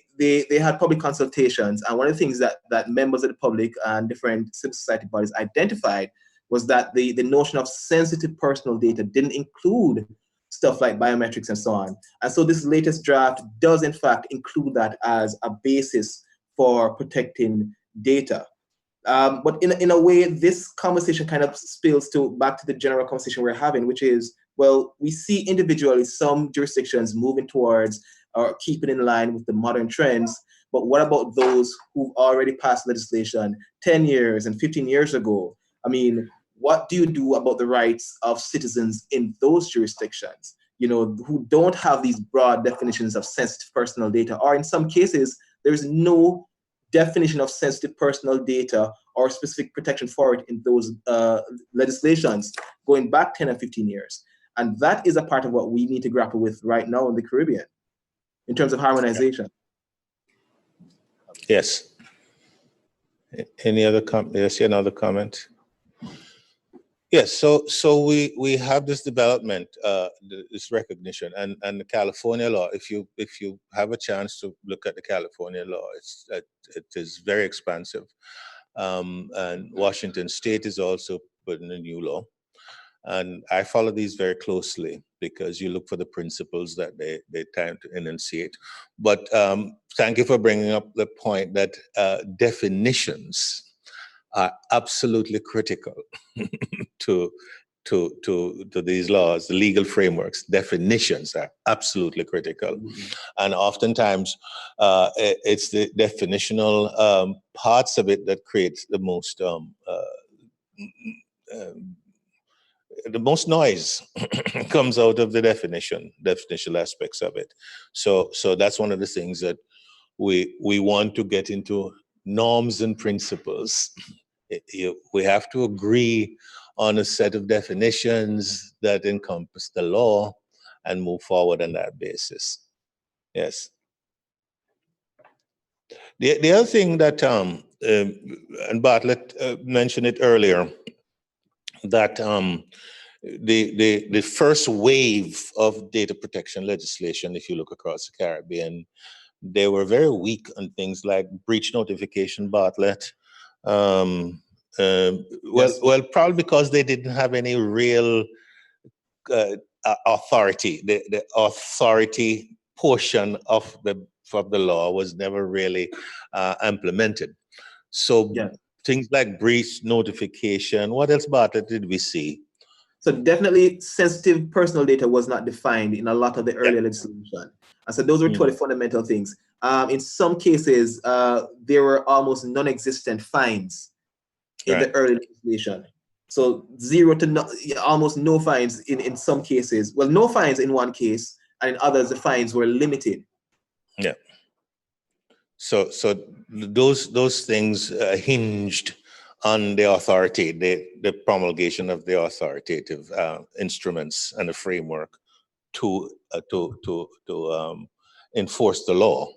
Speaker 2: had public consultations, and one of the things that members of the public and different civil society bodies identified was that the notion of sensitive personal data didn't include stuff like biometrics and so on. And so this latest draft does in fact include that as a basis for protecting data. But in a way, this conversation kind of spills back to the general conversation we're having, which is, well, we see individually some jurisdictions moving towards or keeping in line with the modern trends, but what about those who've already passed legislation 10 years and 15 years ago? I mean, what do you do about the rights of citizens in those jurisdictions, you know, who don't have these broad definitions of sensitive personal data, or in some cases, there's no definition of sensitive personal data or specific protection for it in those legislations going back 10 and 15 years. And that is a part of what we need to grapple with right now in the Caribbean in terms of harmonization.
Speaker 1: Yes. Any other comment? Yes, another comment. Yes, so we have this development, this recognition, and the California law. If you have a chance to look at the California law, it is very expansive, and Washington State is also putting a new law, and I follow these very closely because you look for the principles that they tend to enunciate. But thank you for bringing up the point that definitions are absolutely critical to these laws, the legal frameworks. Definitions are absolutely critical. Mm-hmm. And oftentimes it's the definitional parts of it that creates the most noise comes out of the definitional aspects of it. So that's one of the things that we want to get into, norms and principles. We have to agree on a set of definitions that encompass the law and move forward on that basis. Yes. The other thing that, and Bartlett mentioned it earlier, that the first wave of data protection legislation, if you look across the Caribbean, they were very weak on things like breach notification, Bartlett. Yes. Well, probably because they didn't have any real authority. The authority portion of the of the law was never really implemented. So
Speaker 2: Yeah.
Speaker 1: things like breach notification. What else, Bartlett, did we see?
Speaker 2: So definitely sensitive personal data was not defined in a lot of the earlier legislation. And so those were two of the fundamental things. In some cases, there were almost non-existent fines in the early legislation. So zero to no, almost no fines in some cases. Well, no fines in one case, and in others, the fines were limited.
Speaker 1: Yeah. So those things hinged on the authority, the promulgation of the authoritative instruments and the framework to enforce the law.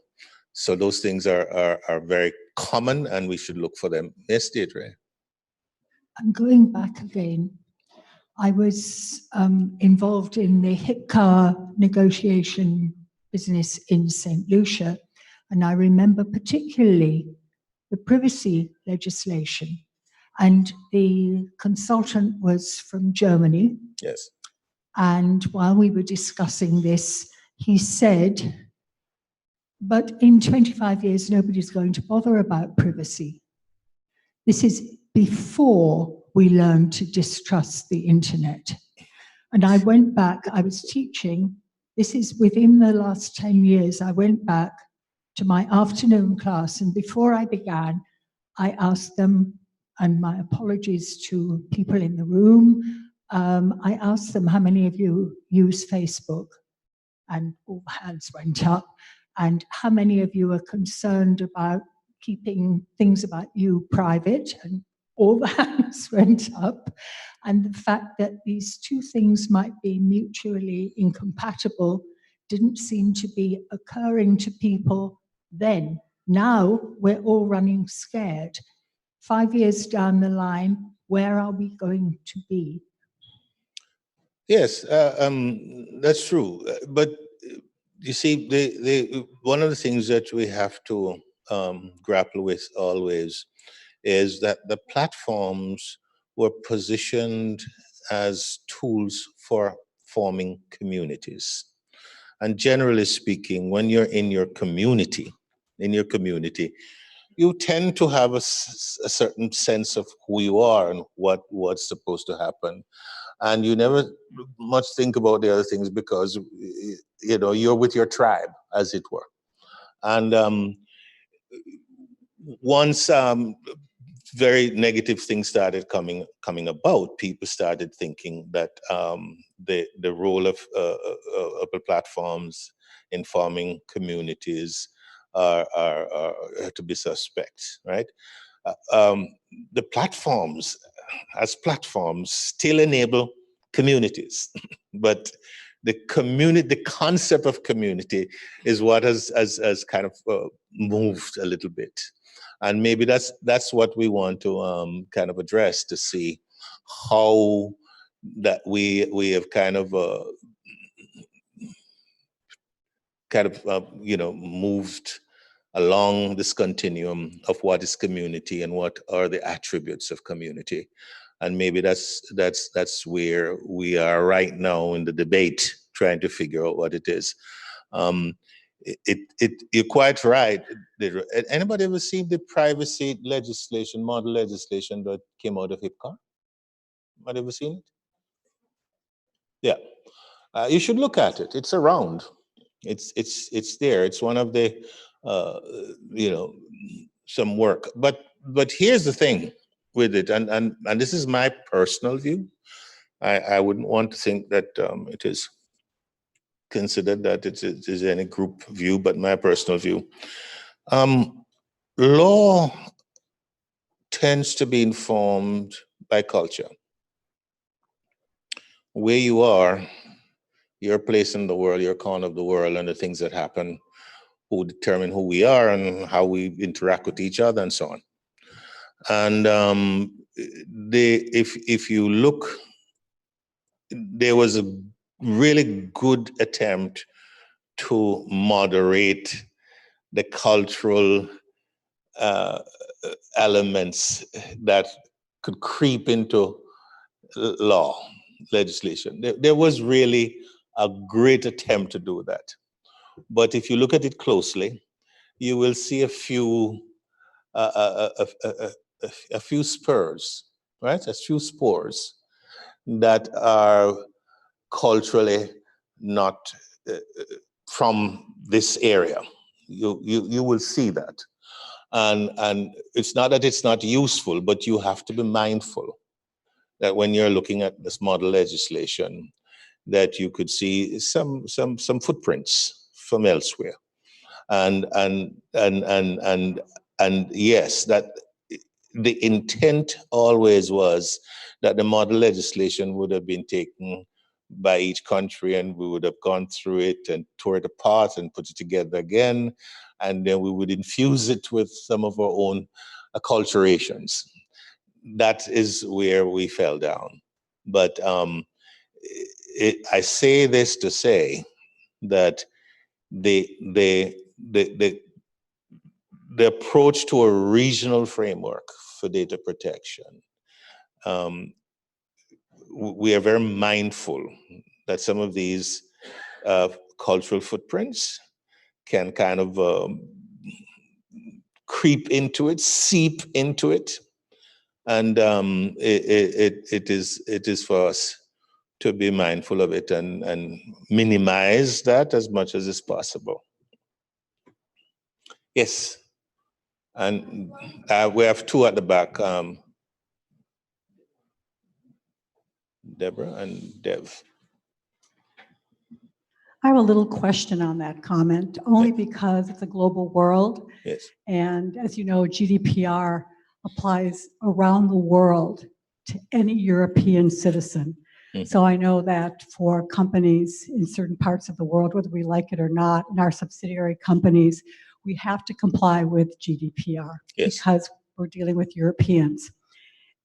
Speaker 1: So those things are very common, and we should look for them. Yes, Deirdre.
Speaker 4: I'm going back again. I was involved in the HIPCA negotiation business in St. Lucia, and I remember particularly the privacy legislation. And the consultant was from Germany.
Speaker 1: Yes.
Speaker 4: And while we were discussing this, he said, but in 25 years, nobody's going to bother about privacy. This is before we learn to distrust the internet. And I went back, I was teaching, this is within the last 10 years, I went back to my afternoon class, and before I began, I asked them, and my apologies to people in the room, I asked them, how many of you use Facebook? And all hands went up. And how many of you are concerned about keeping things about you private? And all the hands went up. And the fact that these two things might be mutually incompatible didn't seem to be occurring to people then. Now we're all running scared. 5 years down the line, where are we going to be?
Speaker 1: Yes, that's true. But you see, one of the things that we have to grapple with always is that the platforms were positioned as tools for forming communities. And generally speaking, when you're in your community, you tend to have a certain sense of who you are and what's supposed to happen. And you never much think about the other things because, you know, you're with your tribe, as it were. And once very negative things started coming about, people started thinking that the role of the platforms in forming communities are to be suspect, right? The platforms, as platforms, still enable communities, but the concept of community is what has kind of moved a little bit, and maybe that's what we want to kind of address, to see how that we have kind of you know, moved along this continuum of what is community and what are the attributes of community. And maybe that's where we are right now in the debate, trying to figure out what it is. You're quite right. Anybody ever seen the privacy legislation, model legislation that came out of HIPCA? Anybody ever seen it? Yeah, you should look at it. It's around. It's there. It's one of the you know, some work. But here's the thing with it, and this is my personal view. I wouldn't want to think that it is considered that it is any group view, but my personal view. Law tends to be informed by culture. Where you are, your place in the world, your corner of the world, and the things that happen, who determine who we are and how we interact with each other and so on. And if you look, there was a really good attempt to moderate the cultural elements that could creep into law legislation. There was really a great attempt to do that. But if you look at it closely, you will see a few spurs, right? A few spores that are culturally not from this area. You will see that. And it's not that it's not useful, but you have to be mindful that when you're looking at this model legislation, that you could see some footprints from elsewhere. And yes, that the intent always was that the model legislation would have been taken by each country, and we would have gone through it and tore it apart and put it together again, and then we would infuse it with some of our own acculturations. That is where we fell down. But I say this to say that the approach to a regional framework for data protection, we are very mindful that some of these cultural footprints can kind of creep into it, seep into it, and it is for us to be mindful of it and minimize that as much as is possible. Yes, and we have two at the back, Deborah and Dev.
Speaker 6: I have a little question on that comment, only because it's a global world.
Speaker 1: Yes.
Speaker 6: And as you know, GDPR applies around the world to any European citizen. So I know that for companies in certain parts of the world, whether we like it or not, in our subsidiary companies, we have to comply with GDPR because we're dealing with Europeans.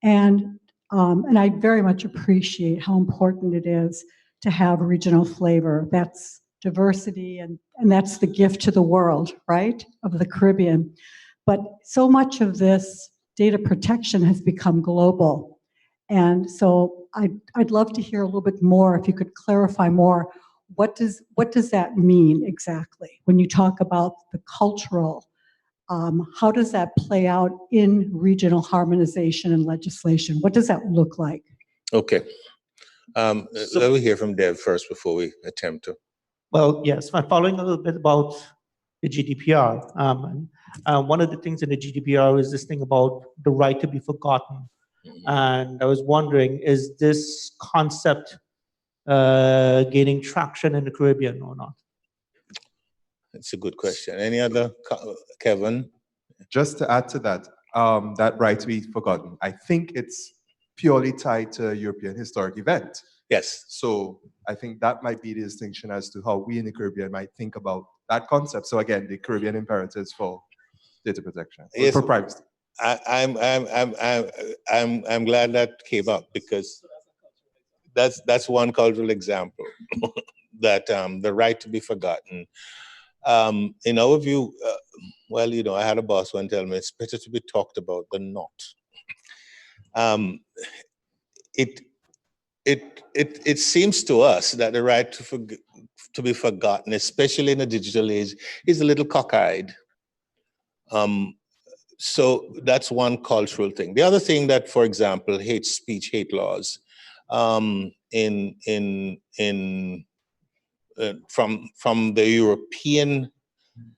Speaker 6: And I very much appreciate how important it is to have regional flavor. That's diversity, and that's the gift to the world, right, of the Caribbean. But so much of this data protection has become global. And so I'd love to hear a little bit more, if you could clarify more, what does that mean exactly when you talk about the cultural? How does that play out in regional harmonization and legislation? What does that look like?
Speaker 1: Okay. Let me hear from Dev first before we attempt to.
Speaker 7: Well, yes, I'm following a little bit about the GDPR. One of the things in the GDPR is this thing about the right to be forgotten. And I was wondering, is this concept gaining traction in the Caribbean or not?
Speaker 1: That's a good question. Any other, Kevin?
Speaker 3: Just to add to that, that right to be forgotten, I think it's purely tied to a European historic event.
Speaker 1: Yes.
Speaker 3: So I think that might be the distinction as to how we in the Caribbean might think about that concept. So again, the Caribbean imperatives for data protection,
Speaker 1: yes,
Speaker 3: for privacy.
Speaker 1: I'm glad that came up, because that's one cultural example that the right to be forgotten. In our view, well, you know, I had a boss one tell me it's better to be talked about than not. It seems to us that the right to be forgotten, especially in a digital age, is a little cockeyed. So that's one cultural thing. The other thing that, for example, hate speech, hate laws, from the European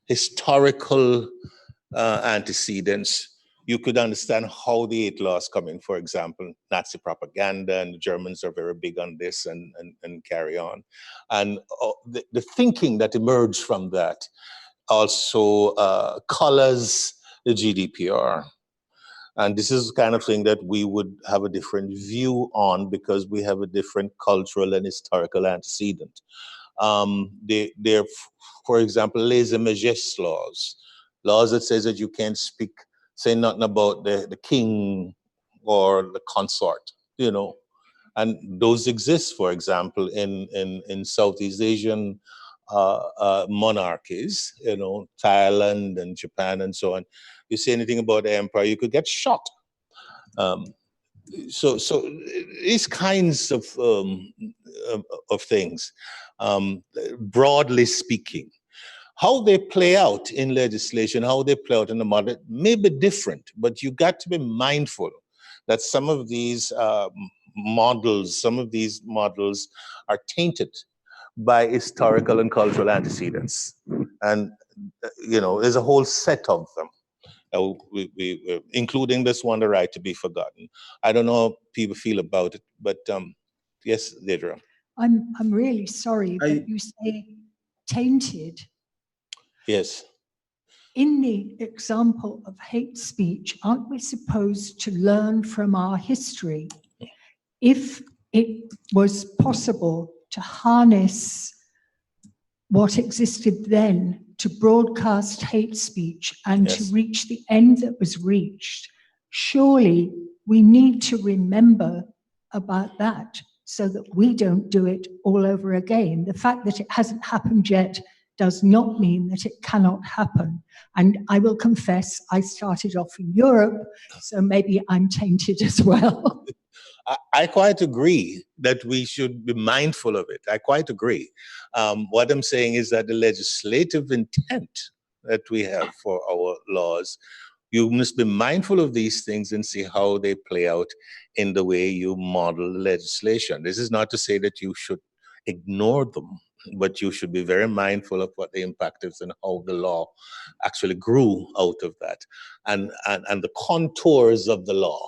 Speaker 1: historical antecedents, you could understand how the hate laws come in. For example, Nazi propaganda, and the Germans are very big on this, and carry on. And the thinking that emerged from that also colors the GDPR. And this is the kind of thing that we would have a different view on, because we have a different cultural and historical antecedent. They're, for example, lèse-majesté laws that says that you can't say nothing about the king or the consort, you know. And those exist, for example, in Southeast Asian monarchies, you know, Thailand and Japan and so on. You say anything about the emperor, you could get shot. So these kinds of things, broadly speaking. How they play out in legislation, how they play out in the model may be different, but you got to be mindful that some of these models are tainted by historical and cultural antecedents. And, there's a whole set of them. Including this one, the right to be forgotten. I don't know how people feel about it, but yes, Deidre.
Speaker 4: I'm really sorry, but you say tainted.
Speaker 1: Yes.
Speaker 4: In the example of hate speech, aren't we supposed to learn from our history? If it was possible to harness what existed then to broadcast hate speech and to reach the end that was reached, surely we need to remember about that so that we don't do it all over again. The fact that it hasn't happened yet does not mean that it cannot happen. And I will confess, I started off in Europe, so maybe I'm tainted as well.
Speaker 1: I quite agree that we should be mindful of it. I quite agree. What I'm saying is that the legislative intent that we have for our laws, you must be mindful of these things and see how they play out in the way you model the legislation. This is not to say that you should ignore them, but you should be very mindful of what the impact is and how the law actually grew out of that, and the contours of the law.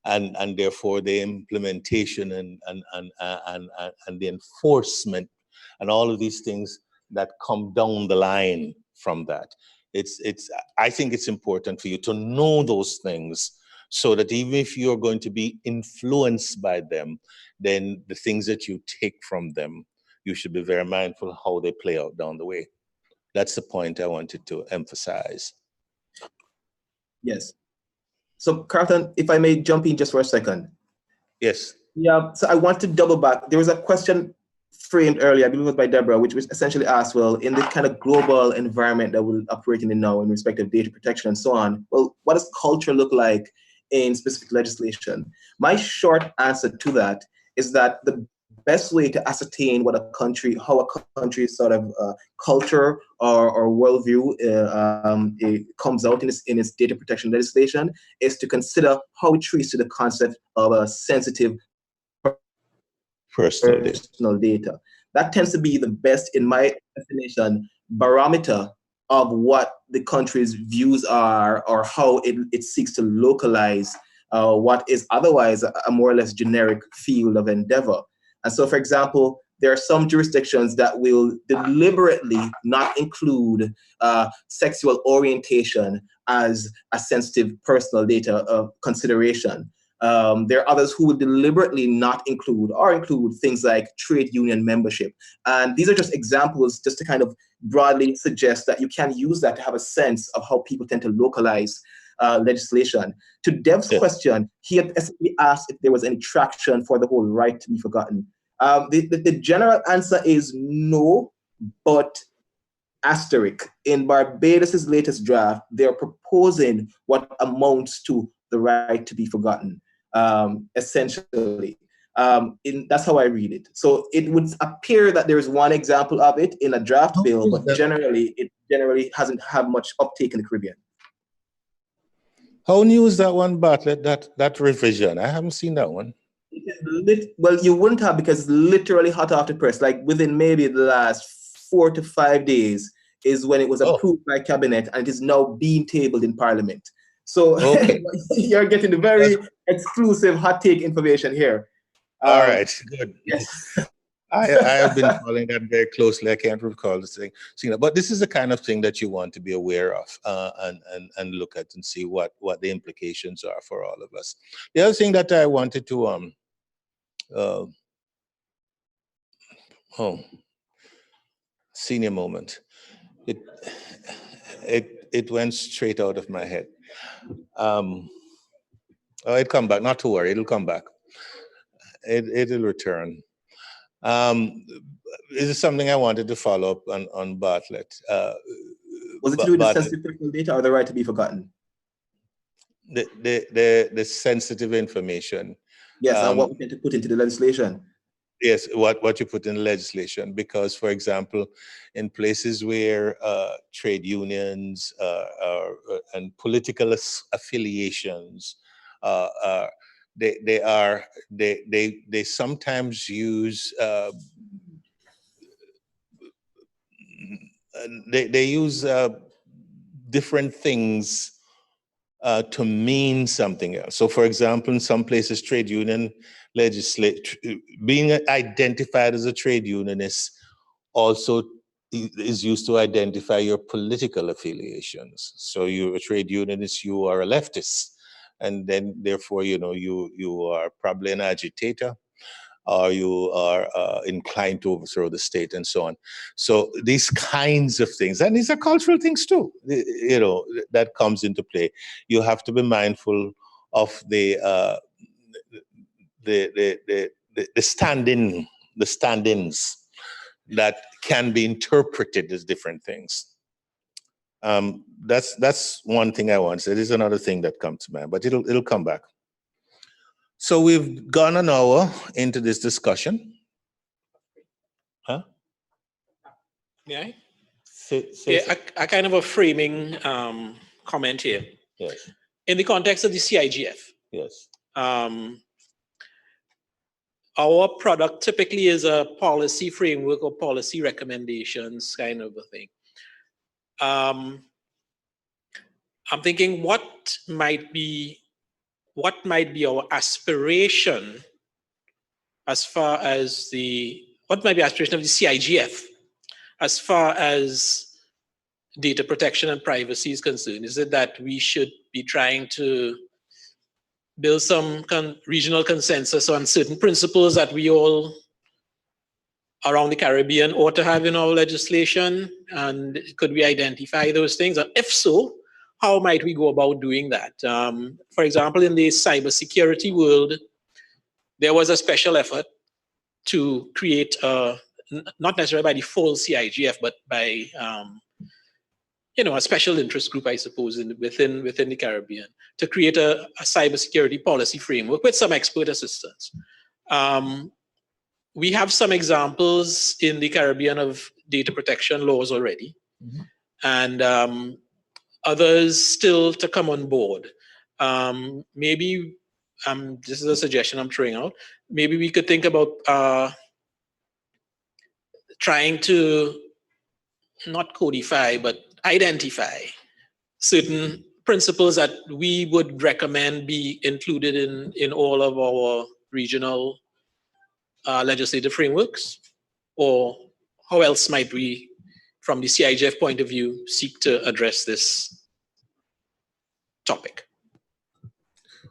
Speaker 1: And therefore the implementation and the enforcement and all of these things that come down the line from that. I think it's important for you to know those things so that even if you're going to be influenced by them, then the things that you take from them, you should be very mindful of how they play out down the way. That's the point I wanted to emphasize.
Speaker 2: Yes. So Carlton, if I may jump in just for a second.
Speaker 1: Yes.
Speaker 2: Yeah, so I want to double back. There was a question framed earlier, I believe it was by Deborah, which was essentially asked, well, in the kind of global environment that we're operating in now in respect of data protection and so on, well, what does culture look like in specific legislation? My short answer to that is that the best way to ascertain what how a country's sort of culture or worldview it comes out in its data protection legislation is to consider how it treats to the concept of a sensitive personal data. That tends to be the best, in my estimation, barometer of what the country's views are or how it seeks to localize what is otherwise a more or less generic field of endeavor. And so, for example, there are some jurisdictions that will deliberately not include sexual orientation as a sensitive personal data consideration. There are others who will deliberately not include or include things like trade union membership. And these are just examples just to kind of broadly suggest that you can use that to have a sense of how people tend to localize legislation. To Dev's question, he had essentially asked if there was any traction for the whole right to be forgotten. The general answer is no, but asterisk. In Barbados' latest draft, they're proposing what amounts to the right to be forgotten, essentially. That's how I read it. So it would appear that there is one example of it in a draft bill, but generally, it generally hasn't had much uptake in the Caribbean.
Speaker 1: How new is that one, Bartlett, that revision? I haven't seen that one.
Speaker 2: Well, you wouldn't have, because it's literally hot off the press. Like within maybe the last 4 to 5 days is when it was approved by cabinet, and it is now being tabled in Parliament. So you're getting the very exclusive hot take information here.
Speaker 1: All right, good.
Speaker 2: Yes.
Speaker 1: I have been following that very closely. I can't recall the thing, but this is the kind of thing that you want to be aware of and look at and see what the implications are for all of us. The other thing that I wanted to senior moment. It went straight out of my head. It'll come back. Not to worry, it'll come back. It'll return. This is something I wanted to follow up on Bartlett.
Speaker 2: Was it to do with the sensitive personal data or the right to be forgotten?
Speaker 1: The sensitive information.
Speaker 2: Yes, and what we need to put into the legislation.
Speaker 1: Yes, what you put in legislation, because, for example, in places where trade unions and political affiliations, they sometimes use they use different things to mean something else. So, for example, in some places, trade union being identified as a trade unionist also is used to identify your political affiliations. So, you're a trade unionist, you are a leftist, and then therefore, you are probably an agitator, or you are inclined to overthrow the state, and so on. So these kinds of things, and these are cultural things too, that comes into play. You have to be mindful of the stand-ins that can be interpreted as different things. That's one thing I want to say. There's another thing that comes to mind, but it'll come back. So we've gone an hour into this discussion. Huh?
Speaker 5: Yeah.
Speaker 1: Say
Speaker 5: a kind of a framing comment here.
Speaker 1: yes.
Speaker 5: In the context of the CIGF,
Speaker 1: Yes.
Speaker 5: our product typically is a policy framework or policy recommendations kind of a thing. I'm thinking what might be our aspiration as far as what might be aspiration of the CIGF as far as data protection and privacy is concerned? Is it that we should be trying to build some regional consensus on certain principles that we all around the Caribbean ought to have in our legislation? And could we identify those things? And if so, how might we go about doing that? For example, in the cybersecurity world, there was a special effort to create, not necessarily by the full CIGF, but by a special interest group, I suppose, within the Caribbean, to create a cybersecurity policy framework with some expert assistance. We have some examples in the Caribbean of data protection laws already, and others still to come on board. Maybe, this is a suggestion I'm throwing out, maybe we could think about trying to not codify, but identify certain principles that we would recommend be included in all of our regional legislative frameworks. Or how else might we, from the CIGF point of view, seek to address this topic?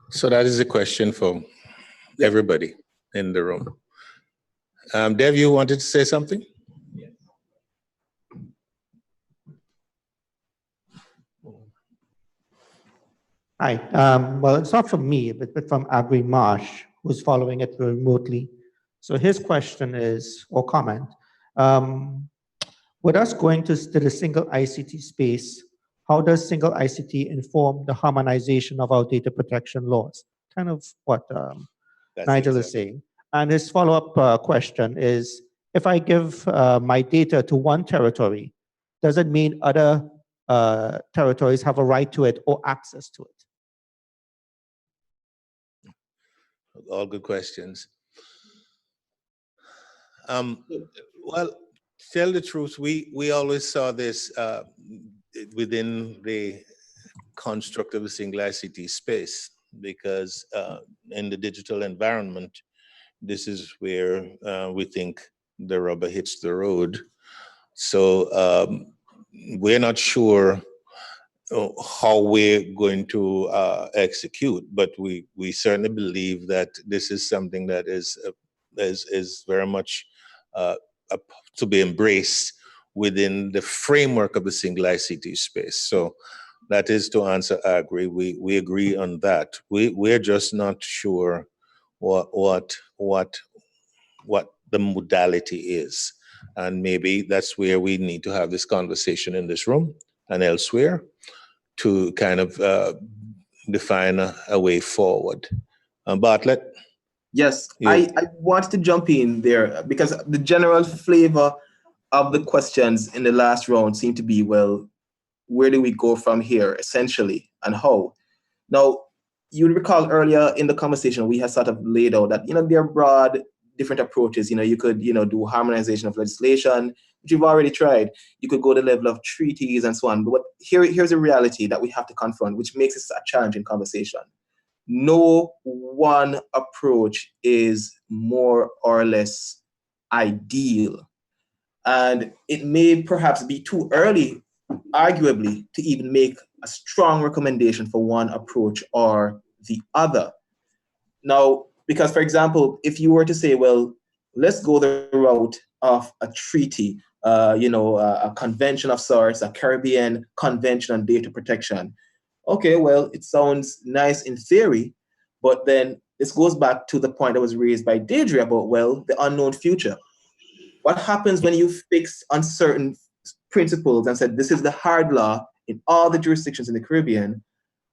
Speaker 1: So that is a question for everybody in the room. Dev, you wanted to say something?
Speaker 7: Hi. Well, it's not from me, but from Agri Marsh, who's following it remotely. So his question is, or comment, with us going to the single ICT space, how does single ICT inform the harmonization of our data protection laws? Kind of what Nigel is saying. And his follow-up question is, if I give my data to one territory, does it mean other territories have a right to it or access to it?
Speaker 1: All good questions. Well, tell the truth, we always saw this within the construct of the single ICT space, because in the digital environment, this is where we think the rubber hits the road. So we're not sure how we're going to execute, but we certainly believe that this is something that is very much to be embraced within the framework of the single ICT space. So that is to answer Agri. We agree on that. We're just not sure what the modality is, and maybe that's where we need to have this conversation in this room and elsewhere to kind of define a way forward. Bartlett,
Speaker 2: Yes,
Speaker 1: Yeah.
Speaker 2: I wanted to jump in there because the general flavor of the questions in the last round seemed to be, well, where do we go from here, essentially, and how? Now, you'll recall earlier in the conversation, we had sort of laid out that, there are broad different approaches. You could, do harmonization of legislation, which you've already tried. You could go to the level of treaties and so on. But here's a reality that we have to confront, which makes it a challenging conversation. No one approach is more or less ideal. And it may perhaps be too early, arguably, to even make a strong recommendation for one approach or the other. Now, because, for example, if you were to say, well, let's go the route of a treaty, a convention of sorts, a Caribbean Convention on Data Protection. Okay, well, it sounds nice in theory, but then this goes back to the point that was raised by Deirdre about, well, the unknown future. What happens when you fix on certain principles and said, this is the hard law in all the jurisdictions in the Caribbean,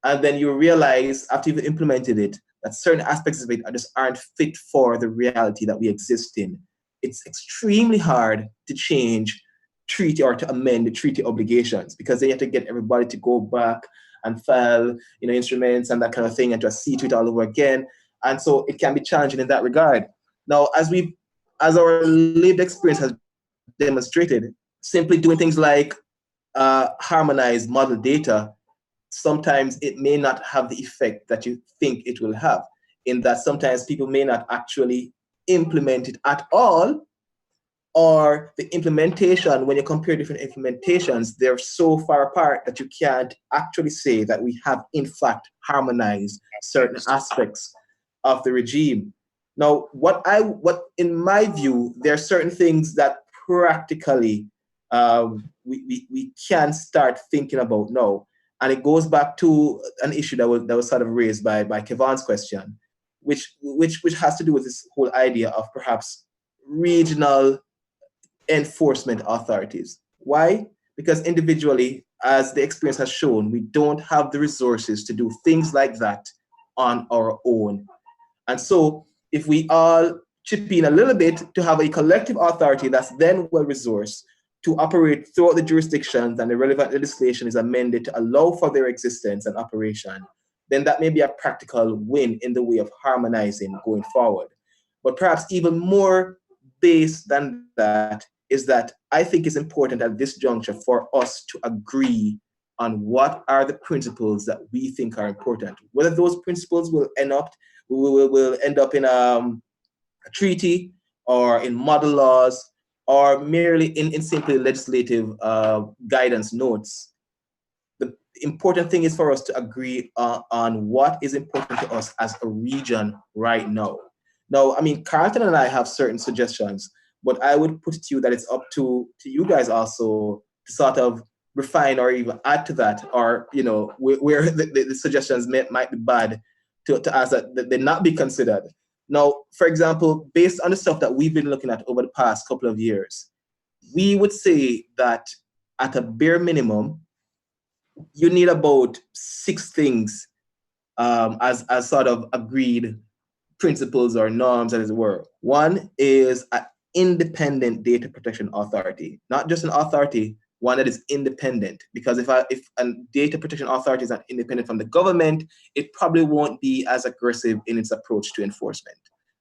Speaker 2: and then you realize after you've implemented it that certain aspects of it just aren't fit for the reality that we exist in? It's extremely hard to change treaty or to amend the treaty obligations, because then you have to get everybody to go back and file, instruments and that kind of thing, and to see to it all over again. And so it can be challenging in that regard. Now, as our lived experience has demonstrated, simply doing things like harmonized model data, sometimes it may not have the effect that you think it will have, in that sometimes people may not actually implement it at all, or the implementation, when you compare different implementations, they're so far apart that you can't actually say that we have in fact harmonized certain aspects of the regime. Now, what in my view, there are certain things that practically we can start thinking about now. And it goes back to an issue that was sort of raised by Kevan's question, which has to do with this whole idea of perhaps regional enforcement authorities. Why? Because individually, as the experience has shown, we don't have the resources to do things like that on our own. And so if we all chip in a little bit to have a collective authority that's then well-resourced to operate throughout the jurisdictions, and the relevant legislation is amended to allow for their existence and operation, then that may be a practical win in the way of harmonizing going forward. But perhaps even more base than that is that I think it's important at this juncture for us to agree on what are the principles that we think are important. Whether those principles will end up in a treaty or in model laws, or merely in simply legislative guidance notes. The important thing is for us to agree on what is important to us as a region right now. Now, I mean, Carlton and I have certain suggestions, but I would put it to you that it's up to you guys also to sort of refine or even add to that, or, where the suggestions might be bad to ask that they not be considered. Now, for example, based on the stuff that we've been looking at over the past couple of years, we would say that at a bare minimum, you need about 6 things as sort of agreed principles or norms, as it were. One is an independent data protection authority, not just an authority, one that is independent. Because if a data protection authority is not independent from the government, it probably won't be as aggressive in its approach to enforcement.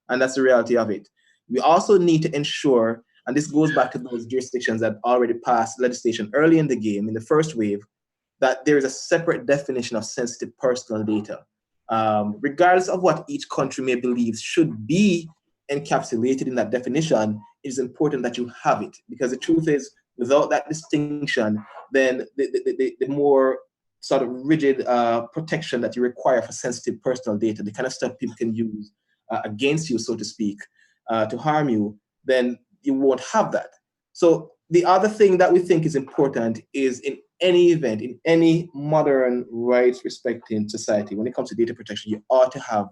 Speaker 2: And that's the reality of it. We also need to ensure, and this goes back to those jurisdictions that already passed legislation early in the game, in the first wave, that there is a separate definition of sensitive personal data. Regardless of what each country may believe should be encapsulated in that definition, it is important that you have it. Because the truth is, without that distinction, then the more sort of rigid protection that you require for sensitive personal data, the kind of stuff people can use against you, so to speak, to harm you, then you won't have that. So the other thing that we think is important is, in any event, in any modern rights respecting society, when it comes to data protection, you ought to have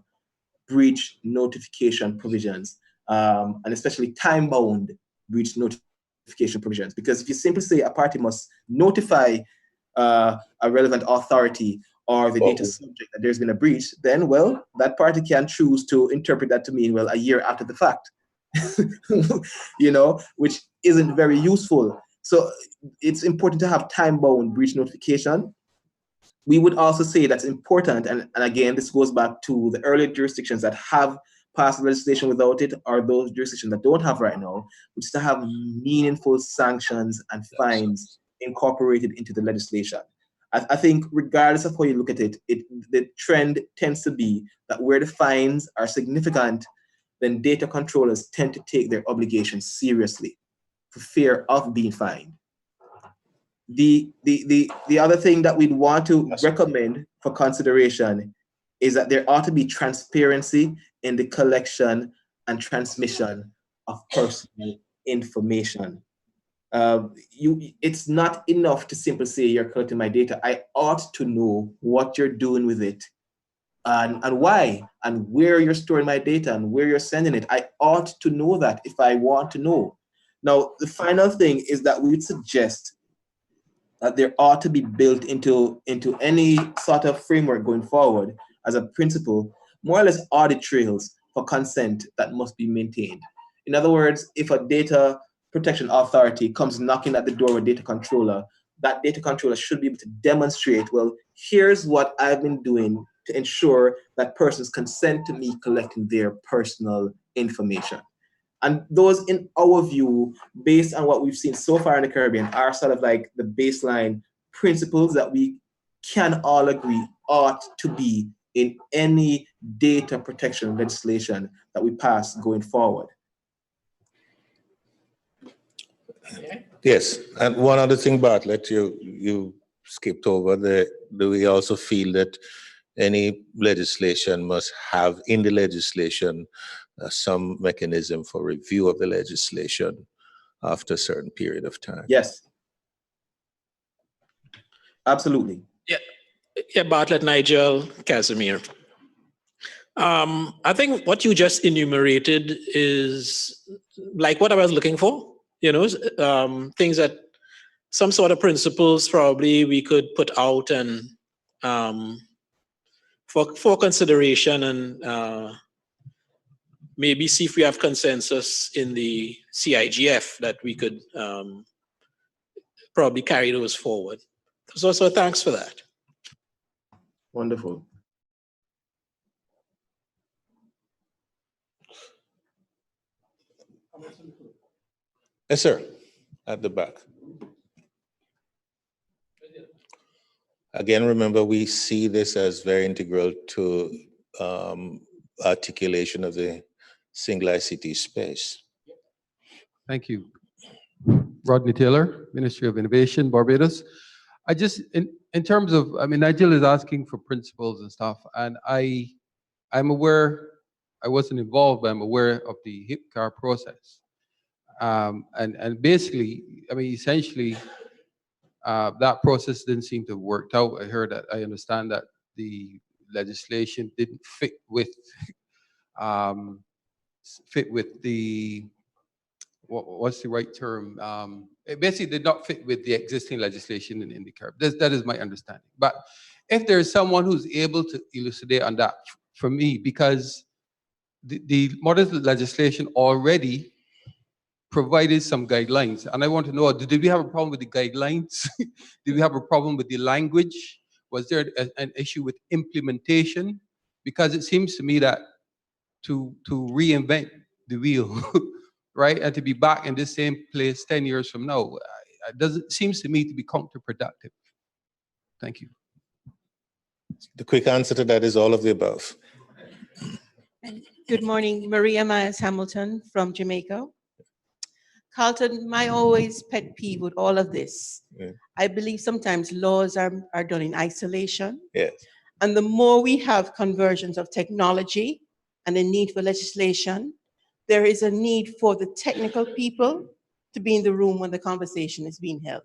Speaker 2: breach notification provisions, and especially time-bound breach notification provisions. Because if you simply say a party must notify a relevant authority or the data subject that there's been a breach, then, well, that party can choose to interpret that to mean, well, a year after the fact, which isn't very useful. So it's important to have time-bound breach notification. We would also say that's important, and again, this goes back to the earlier jurisdictions that have passed legislation without it, or those jurisdictions that don't have right now, which is to have meaningful sanctions and fines incorporated into the legislation. I think regardless of how you look at it, the trend tends to be that where the fines are significant, then data controllers tend to take their obligations seriously for fear of being fined. The other thing that we'd want to recommend for consideration is that there ought to be transparency in the collection and transmission of personal information. It's not enough to simply say you're collecting my data. I ought to know what you're doing with it and why and where you're storing my data and where you're sending it. I ought to know that if I want to know. Now, the final thing is that we would suggest that there ought to be built into any sort of framework going forward as a principle, more or less audit trails for consent that must be maintained. In other words, if a data protection authority comes knocking at the door of a data controller, that data controller should be able to demonstrate, well, here's what I've been doing to ensure that persons consent to me collecting their personal information. And those, in our view, based on what we've seen so far in the Caribbean, are sort of like the baseline principles that we can all agree ought to be in any data protection legislation that we pass going forward.
Speaker 1: Yes, and one other thing, Bartlett, you skipped over do we also feel that any legislation must have in the legislation some mechanism for review of the legislation after a certain period of time?
Speaker 2: Yes, absolutely.
Speaker 5: Yeah, Bartlett, Nigel, Casimir. I think what you just enumerated is like what I was looking for, things that some sort of principles probably we could put out and for consideration and maybe see if we have consensus in the CIGF that we could probably carry those forward. So thanks for that.
Speaker 2: Wonderful.
Speaker 1: Yes, sir, at the back. Again, remember, we see this as very integral to articulation of the single ICT space.
Speaker 8: Thank you. Rodney Taylor, Ministry of Innovation, Barbados. I just, in terms of, Nigel is asking for principles and stuff, and I'm aware, I wasn't involved, but I'm aware of the HIPCAR process. And basically, essentially, that process didn't seem to have worked out. I understand that the legislation didn't fit with the, what's the right term? It basically did not fit with the existing legislation in the Caribbean. That is my understanding. But if there's someone who's able to elucidate on that for me, because the modern legislation already provided some guidelines, and I want to know, did we have a problem with the guidelines? Did we have a problem with the language? Was there an issue with implementation? Because it seems to me that to reinvent the wheel, right, and to be back in the same place 10 years from now, seems to me to be counterproductive. Thank you.
Speaker 1: The quick answer to that is all of the above.
Speaker 9: Good morning, Maria Myers Hamilton from Jamaica. Carlton, my always pet peeve with all of this, I believe sometimes laws are done in isolation.
Speaker 1: Yes.
Speaker 9: And the more we have conversions of technology and a need for legislation, there is a need for the technical people to be in the room when the conversation is being held.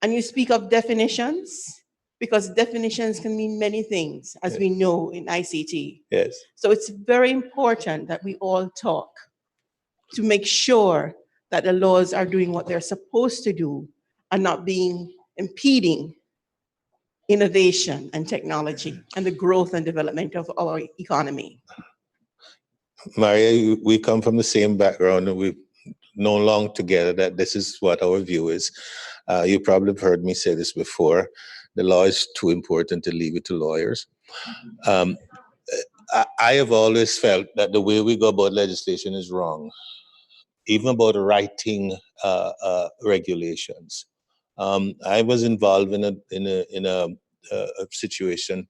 Speaker 9: And you speak of definitions, because definitions can mean many things, as we know in ICT.
Speaker 1: Yes.
Speaker 9: So it's very important that we all talk to make sure that the laws are doing what they're supposed to do and not being impeding innovation and technology and the growth and development of our economy?
Speaker 1: Maria, we come from the same background, and we've known long together that this is what our view is. You probably have heard me say this before. The law is too important to leave it to lawyers. I have always felt that the way we go about legislation is wrong, even about writing regulations. I was involved in a situation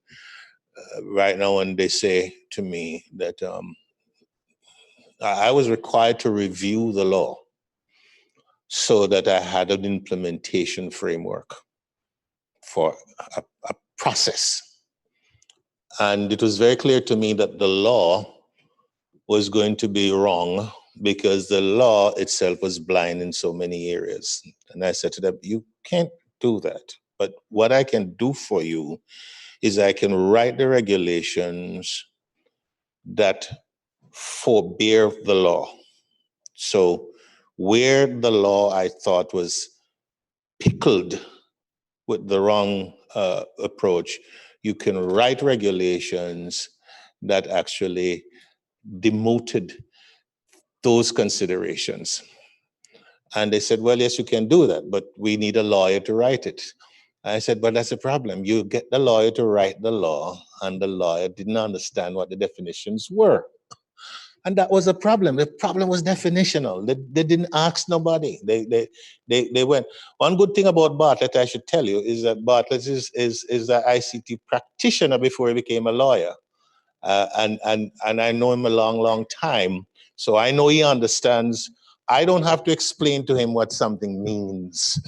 Speaker 1: right now, and they say to me that I was required to review the law so that I had an implementation framework for a process. And it was very clear to me that the law was going to be wrong because the law itself was blind in so many areas. And I said to them, you can't do that. But what I can do for you is I can write the regulations that forbear the law. So where the law I thought was pickled with the wrong approach, you can write regulations that actually demoted those considerations. And they said, well, yes, you can do that, but we need a lawyer to write it. I said, but that's a problem. You get the lawyer to write the law, and the lawyer didn't understand what the definitions were. And that was a problem. The problem was definitional. They didn't ask nobody. They went. One good thing about Bartlett, I should tell you, is that Bartlett is an ICT practitioner before he became a lawyer. And I know him a long time. So I know he understands. I don't have to explain to him what something means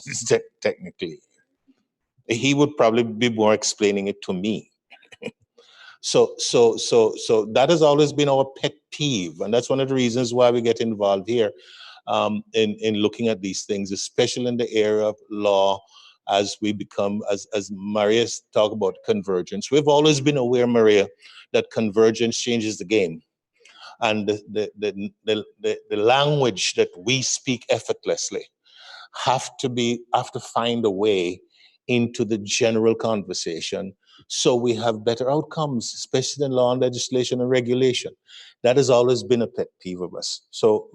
Speaker 1: technically. He would probably be more explaining it to me. So that has always been our pet peeve, and that's one of the reasons why we get involved here in looking at these things, especially in the area of law, as we become, as Maria's talked about convergence. We've always been aware, Maria, that convergence changes the game, and the language that we speak effortlessly have to find a way into the general conversation, so we have better outcomes, especially in law and legislation and regulation. That has always been a pet peeve of us. So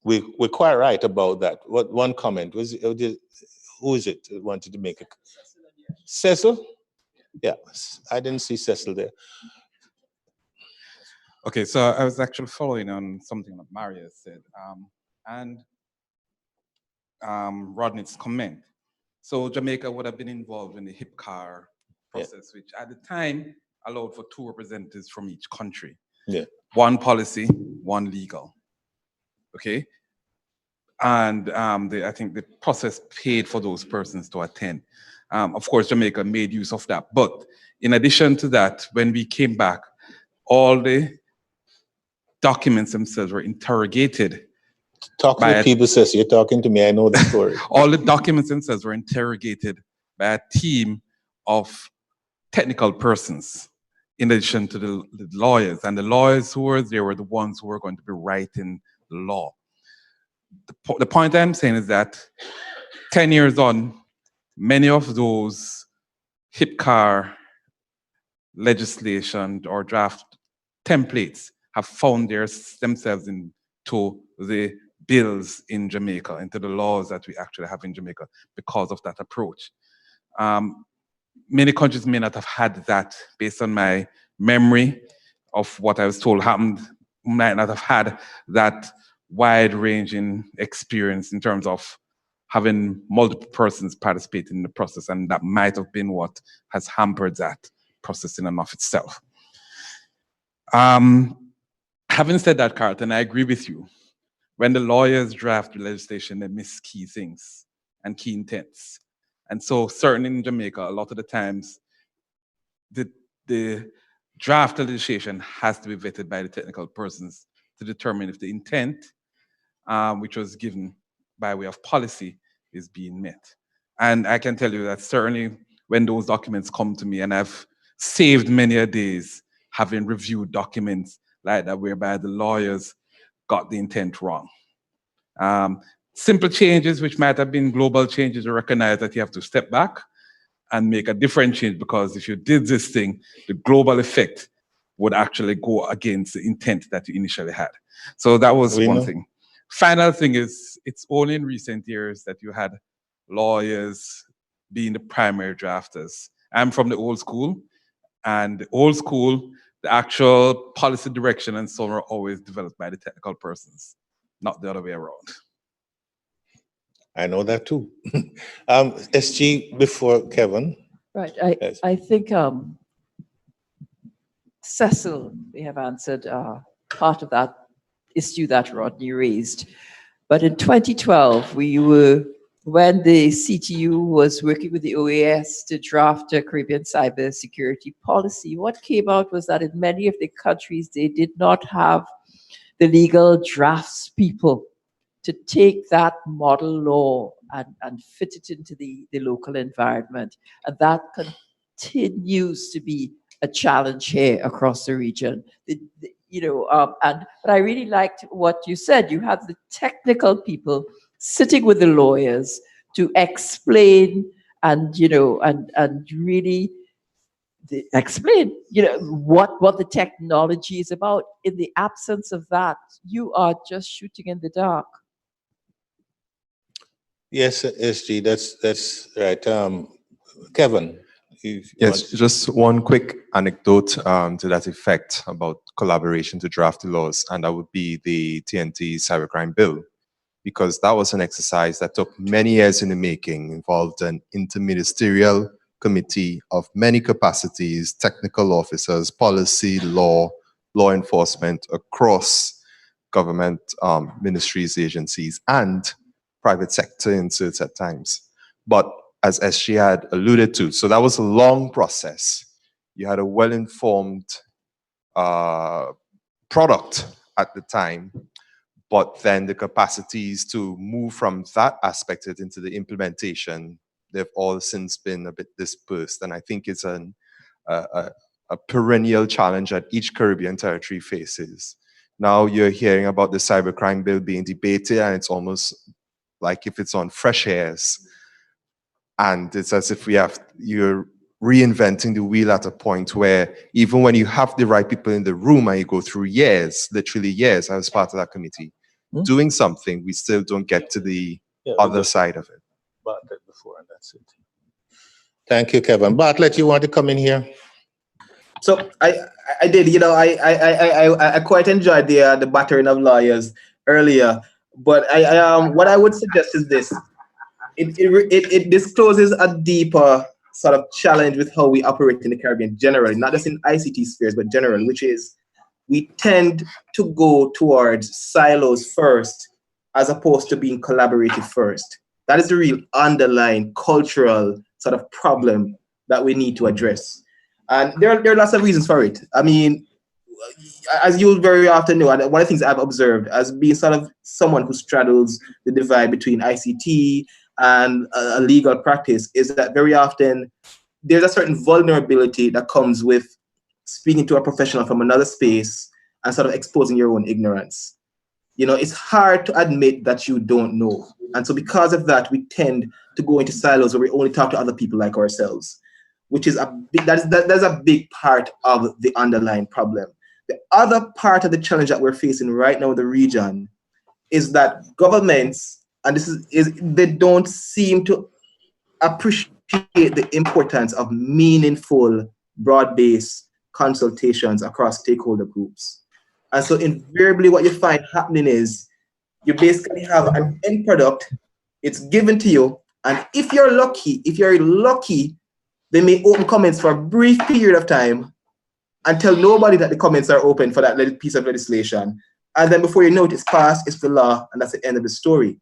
Speaker 1: we're quite right about that. What one comment was? Who is it that wanted to make a? Cecil? Yeah, I didn't see Cecil there.
Speaker 10: Okay, so I was actually following on something that Maria said, and Rodney's comment. So Jamaica would have been involved in the HIPCAR process, which at the time allowed for 2 representatives from each country.
Speaker 1: Yeah.
Speaker 10: 1 policy, 1 legal. Okay. And I think the process paid for those persons to attend. Of course, Jamaica made use of that. But in addition to that, when we came back, all the documents themselves were interrogated.
Speaker 1: Talking to people, says you're talking to me, I know the story.
Speaker 10: All the documents themselves were interrogated by a team of technical persons, in addition to the lawyers. And the lawyers who were there were the ones who were going to be writing the law. The point I'm saying is that 10 years on, many of those HIPCAR legislation or draft templates have found themselves into the bills in Jamaica, into the laws that we actually have in Jamaica because of that approach. Many countries may not have had that, based on my memory of what I was told happened, might not have had that wide-ranging experience in terms of having multiple persons participate in the process, and that might have been what has hampered that process in and of itself. Having said that, Carlton, I agree with you. When the lawyers draft the legislation, they miss key things and key intents. And so certainly in Jamaica, a lot of the times, the draft legislation has to be vetted by the technical persons to determine if the intent, which was given by way of policy, is being met. And I can tell you that certainly when those documents come to me, and I've saved many a days having reviewed documents like that, whereby the lawyers got the intent wrong. Simple changes, which might have been global changes, to recognize that you have to step back and make a different change, because if you did this thing, the global effect would actually go against the intent that you initially had. So that was one thing. Final thing is, it's only in recent years that you had lawyers being the primary drafters. I'm from the old school, and the old school, the actual policy direction and so on are always developed by the technical persons, not the other way around.
Speaker 1: I know that too. SG before Kevin.
Speaker 11: Right. I think Cecil may have answered part of that issue that Rodney raised. But in 2012, when the CTU was working with the OAS to draft a Caribbean cybersecurity policy, what came out was that in many of the countries, they did not have the legal drafts people to take that model law and fit it into the local environment. And that continues to be a challenge here across the region. But I really liked what you said. You have the technical people sitting with the lawyers to explain and really explain, what the technology is about. In the absence of that, you are just shooting in the dark.
Speaker 1: Yes, SG, that's right. Kevin.
Speaker 3: Yes, just one quick anecdote to that effect about collaboration to draft the laws, and that would be the TNT cybercrime bill, because that was an exercise that took many years in the making, involved an interministerial committee of many capacities, technical officers, policy, law enforcement across government ministries, agencies, and private sector inserts at times. But as she had alluded to, so that was a long process. You had a well-informed product at the time, but then the capacities to move from that aspect into the implementation, they've all since been a bit dispersed. And I think it's a perennial challenge that each Caribbean territory faces. Now you're hearing about the cybercrime bill being debated, and it's almost like if it's on fresh airs. And it's as if you're reinventing the wheel at a point where even when you have the right people in the room and you go through years, literally years, I was part of that committee, doing something, we still don't get to the other side of it.
Speaker 1: Bartlett before, and that's it. Thank you, Kevin. Bartlett, you want to come in here?
Speaker 2: So I did, I quite enjoyed the battering of lawyers earlier, but what I would suggest is this. It discloses a deeper sort of challenge with how we operate in the Caribbean generally, not just in ICT spheres, but generally, which is we tend to go towards silos first as opposed to being collaborative first. That is the real underlying cultural sort of problem that we need to address. And there are lots of reasons for it. I mean, as you'll very often know, and one of the things I've observed as being sort of someone who straddles the divide between ICT and a legal practice is that very often there's a certain vulnerability that comes with speaking to a professional from another space and sort of exposing your own ignorance. It's hard to admit that you don't know. And so because of that, we tend to go into silos where we only talk to other people like ourselves, which is that's a big part of the underlying problem. The other part of the challenge that we're facing right now in the region is that governments, and this is they don't seem to appreciate the importance of meaningful, broad-based consultations across stakeholder groups. And so invariably what you find happening is you basically have an end product, it's given to you, and if you're lucky, they may open comments for a brief period of time and tell nobody that the comments are open for that piece of legislation. And then before you know it, it's passed, it's the law, and that's the end of the story.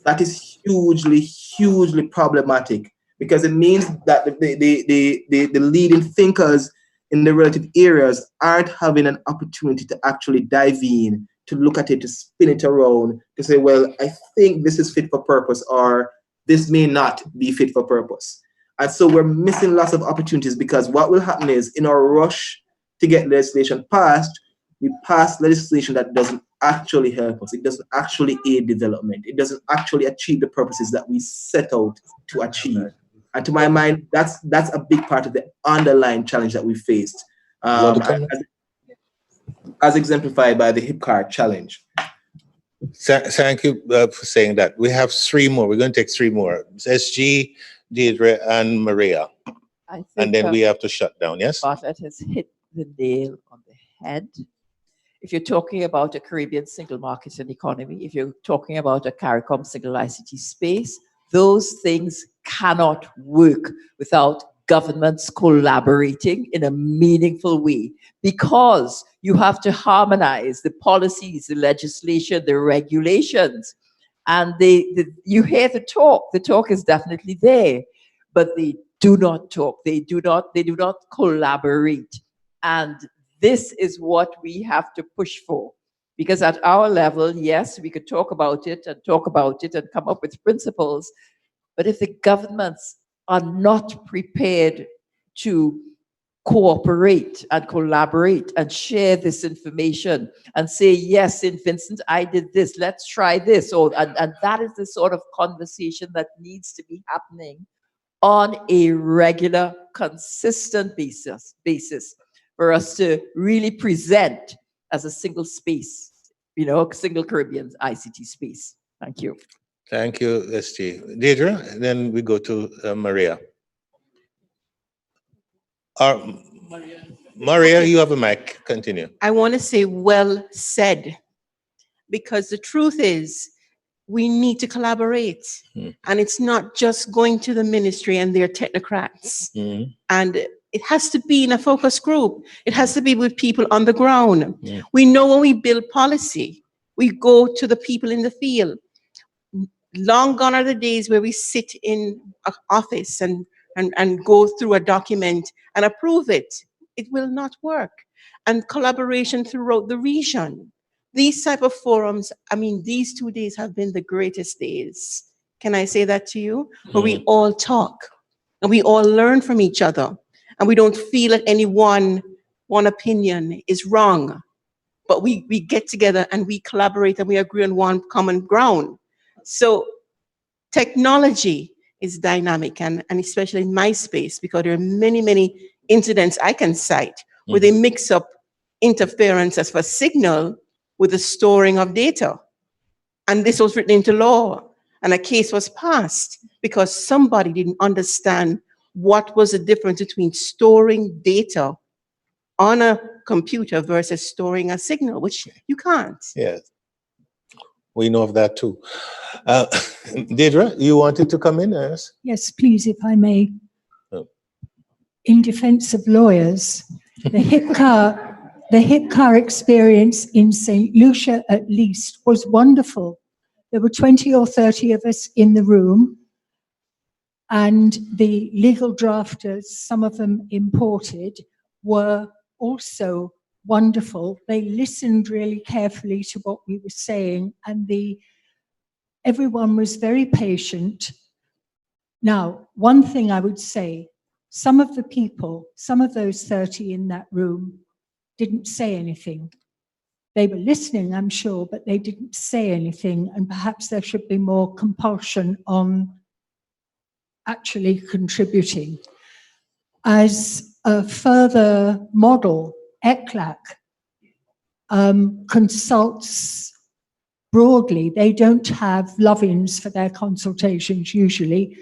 Speaker 2: That is hugely, hugely problematic because it means that the leading thinkers in the relative areas aren't having an opportunity to actually dive in, to look at it, to spin it around, to say, well, I think this is fit for purpose, or this may not be fit for purpose. And so we're missing lots of opportunities because what will happen is in our rush to get legislation passed, we pass legislation that doesn't actually help us. It doesn't actually aid development. It doesn't actually achieve the purposes that we set out to achieve. And to my mind, that's a big part of the underlying challenge that we faced, as exemplified by the HIPCAR challenge.
Speaker 1: Thank you for saying that. We have 3 more. We're going to take 3 more. SG, Deirdre, and Maria. And then we have to shut down, yes?
Speaker 11: Bartlett has hit the nail on the head. If you're talking about a Caribbean single market and economy, if you're talking about a CARICOM single ICT space, those things cannot work without governments collaborating in a meaningful way, because you have to harmonize the policies, the legislation, the regulations. And you hear the talk is definitely there, but they do not talk. They do not collaborate. And this is what we have to push for. Because at our level, yes, we could talk about it and come up with principles. But if the governments are not prepared to cooperate and collaborate and share this information and say, yes, St. Vincent, I did this, let's try this. And that is the sort of conversation that needs to be happening on a regular, consistent basis for us to really present as a single space, single Caribbean ICT space. Thank you.
Speaker 1: Thank you, SG. Deirdre, and then we go to Maria. Maria, you have a mic. Continue.
Speaker 9: I want to say well said, because the truth is we need to collaborate. And it's not just going to the ministry and their technocrats. And it has to be in a focus group. It has to be with people on the ground. We know when we build policy, we go to the people in the field. Long gone are the days where we sit in an office and go through a document and approve it. It will not work. And collaboration throughout the region. These type of forums, these 2 days have been the greatest days. Can I say that to you? Where we all talk and we all learn from each other. And we don't feel that any one opinion is wrong. But we get together and we collaborate and we agree on one common ground. So technology is dynamic, and especially in my space, because there are many, many incidents I can cite where they mix up interference as for signal with the storing of data. And this was written into law, and a case was passed because somebody didn't understand what was the difference between storing data on a computer versus storing a signal, which you can't.
Speaker 1: Yes. We know of that too. Deirdre, you wanted to come in, yes?
Speaker 4: Yes, please, if I may. In defense of lawyers, the HIPCAR experience in St. Lucia, at least, was wonderful. There were 20 or 30 of us in the room, and the legal drafters, some of them imported, were also wonderful. They listened really carefully to what we were saying, and everyone was very patient. Now, one thing I would say, some of the people, some of those 30 in that room didn't say anything. They were listening, I'm sure, but they didn't say anything, and perhaps there should be more compulsion on actually contributing. As a further model, ECLAC consults broadly. They don't have love-ins for their consultations usually.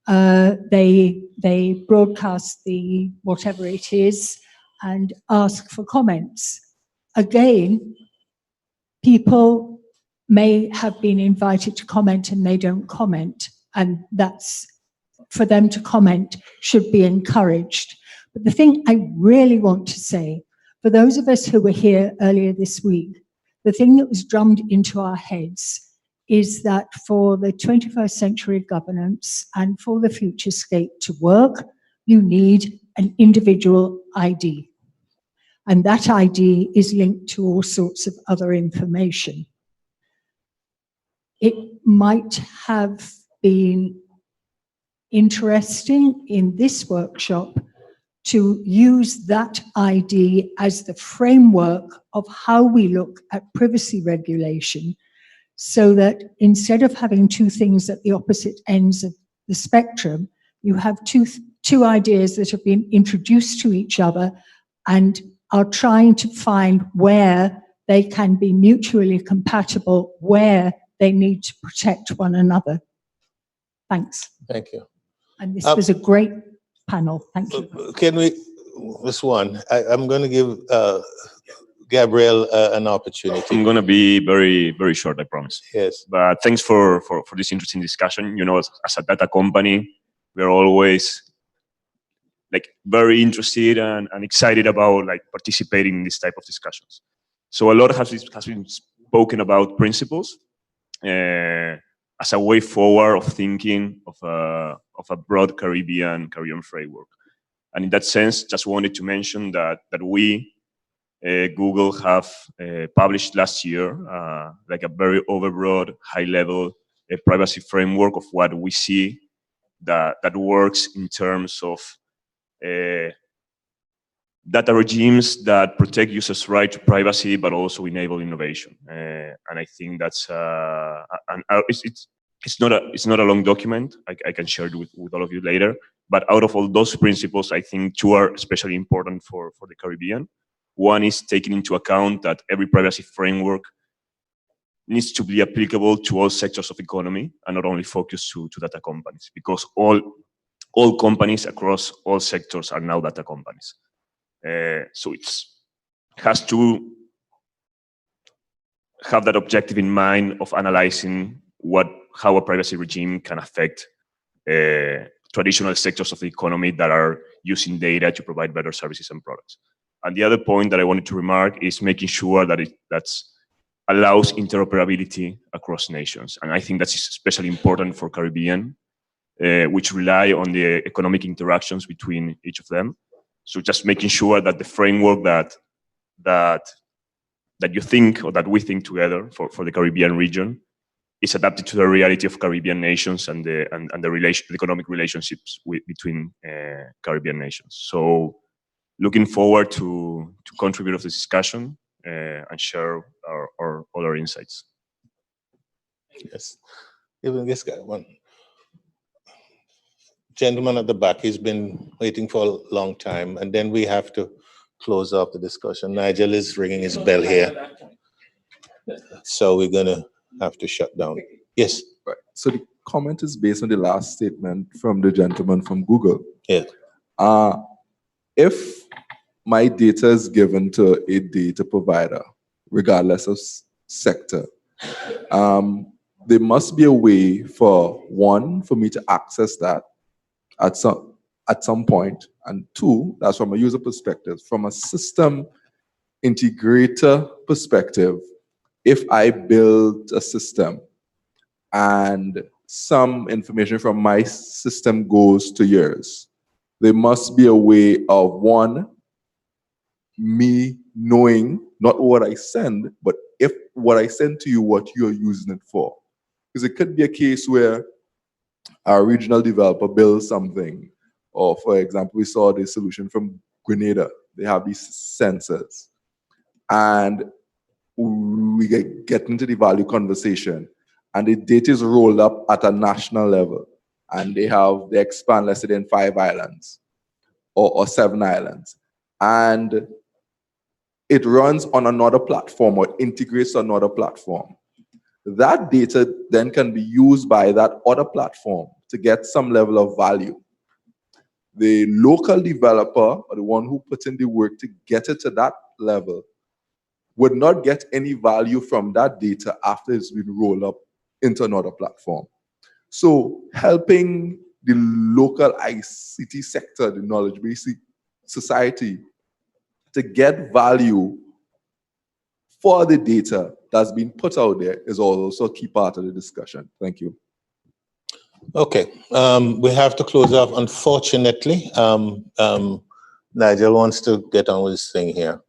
Speaker 4: They broadcast the whatever it is and ask for comments. Again, people may have been invited to comment and they don't comment, and that's, for them to comment should be encouraged. But the thing I really want to say, for those of us who were here earlier this week, the thing that was drummed into our heads is that for the 21st century governance and for the future state to work, you need an individual ID. And that ID is linked to all sorts of other information. It might have been interesting in this workshop to use that ID as the framework of how we look at privacy regulation, so that instead of having two things at the opposite ends of the spectrum, you have two ideas that have been introduced to each other and are trying to find where they can be mutually compatible, where they need to protect one another. Thanks.
Speaker 1: Thank you.
Speaker 4: And this was a great panel. Thank you.
Speaker 1: Can we, this one, I'm going to give Gabriel an opportunity.
Speaker 12: I'm going to be very, very short, I promise.
Speaker 1: Yes.
Speaker 12: But thanks for this interesting discussion. You know, as a data company, we're always like very interested and excited about like participating in this type of discussions. So a lot has been spoken about principles as a way forward of thinking of a broad Caribbean framework. And in that sense, just wanted to mention that we, Google, have published last year like a very overbroad, high-level privacy framework of what we see that works in terms of data regimes that protect users' right to privacy, but also enable innovation. And I think that's it's not a long document. I can share it with all of you later. But out of all those principles, I think two are especially important for the Caribbean. One is taking into account that every privacy framework needs to be applicable to all sectors of the economy and not only focus to data companies, because all companies across all sectors are now data companies. So it has to have that objective in mind of analyzing how a privacy regime can affect traditional sectors of the economy that are using data to provide better services and products. And the other point that I wanted to remark is making sure that that allows interoperability across nations. And I think that's especially important for Caribbean, which rely on the economic interactions between each of them. So just making sure that the framework that you think or that we think together for the Caribbean region is adapted to the reality of Caribbean nations and the economic relationships between Caribbean nations. So looking forward to contribute to this discussion and share our other insights.
Speaker 1: Yes. Even this guy, one gentleman at the back, he's been waiting for a long time, and then we have to close off the discussion. Nigel is ringing his bell here. So we're going to have to shut down. Yes.
Speaker 13: Right. So the comment is based on the last statement from the gentleman from Google.
Speaker 1: Yeah.
Speaker 13: If my data is given to a data provider, regardless of sector, there must be a way for me to access that at some point, and two, that's from a user perspective. From a system integrator perspective, if I build a system and some information from my system goes to yours, there must be a way of me knowing not what I send, but if what I send to you, what you're using it for. Because it could be a case where our regional developer builds something, or for example, we saw the solution from Grenada. They have these sensors, and we get into the value conversation, and the data is rolled up at a national level, and they expand, let's say, in 5 islands or 7 islands, and it runs on another platform or integrates to another platform. That data then can be used by that other platform to get some level of value. The local developer, or the one who puts in the work to get it to that level, would not get any value from that data after it's been rolled up into another platform. So helping the local ICT sector, the knowledge-based society, to get value for the data that's been put out there is also a key part of the discussion. Thank you.
Speaker 1: Okay, we have to close off, unfortunately. Nigel wants to get on with this thing here.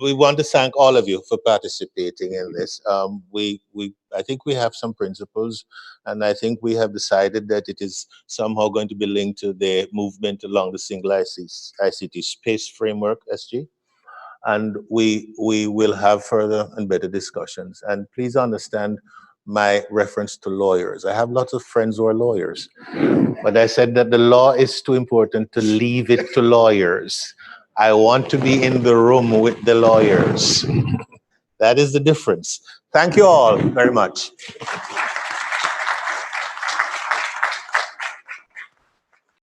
Speaker 1: We want to thank all of you for participating in this. I think we have some principles, and I think we have decided that it is somehow going to be linked to the movement along the single ICT space framework, SG. And we will have further and better discussions. And please understand, my reference to lawyers. I have lots of friends who are lawyers, but I said that the law is too important to leave it to lawyers. I want to be in the room with the lawyers. That is the difference. Thank you all very much.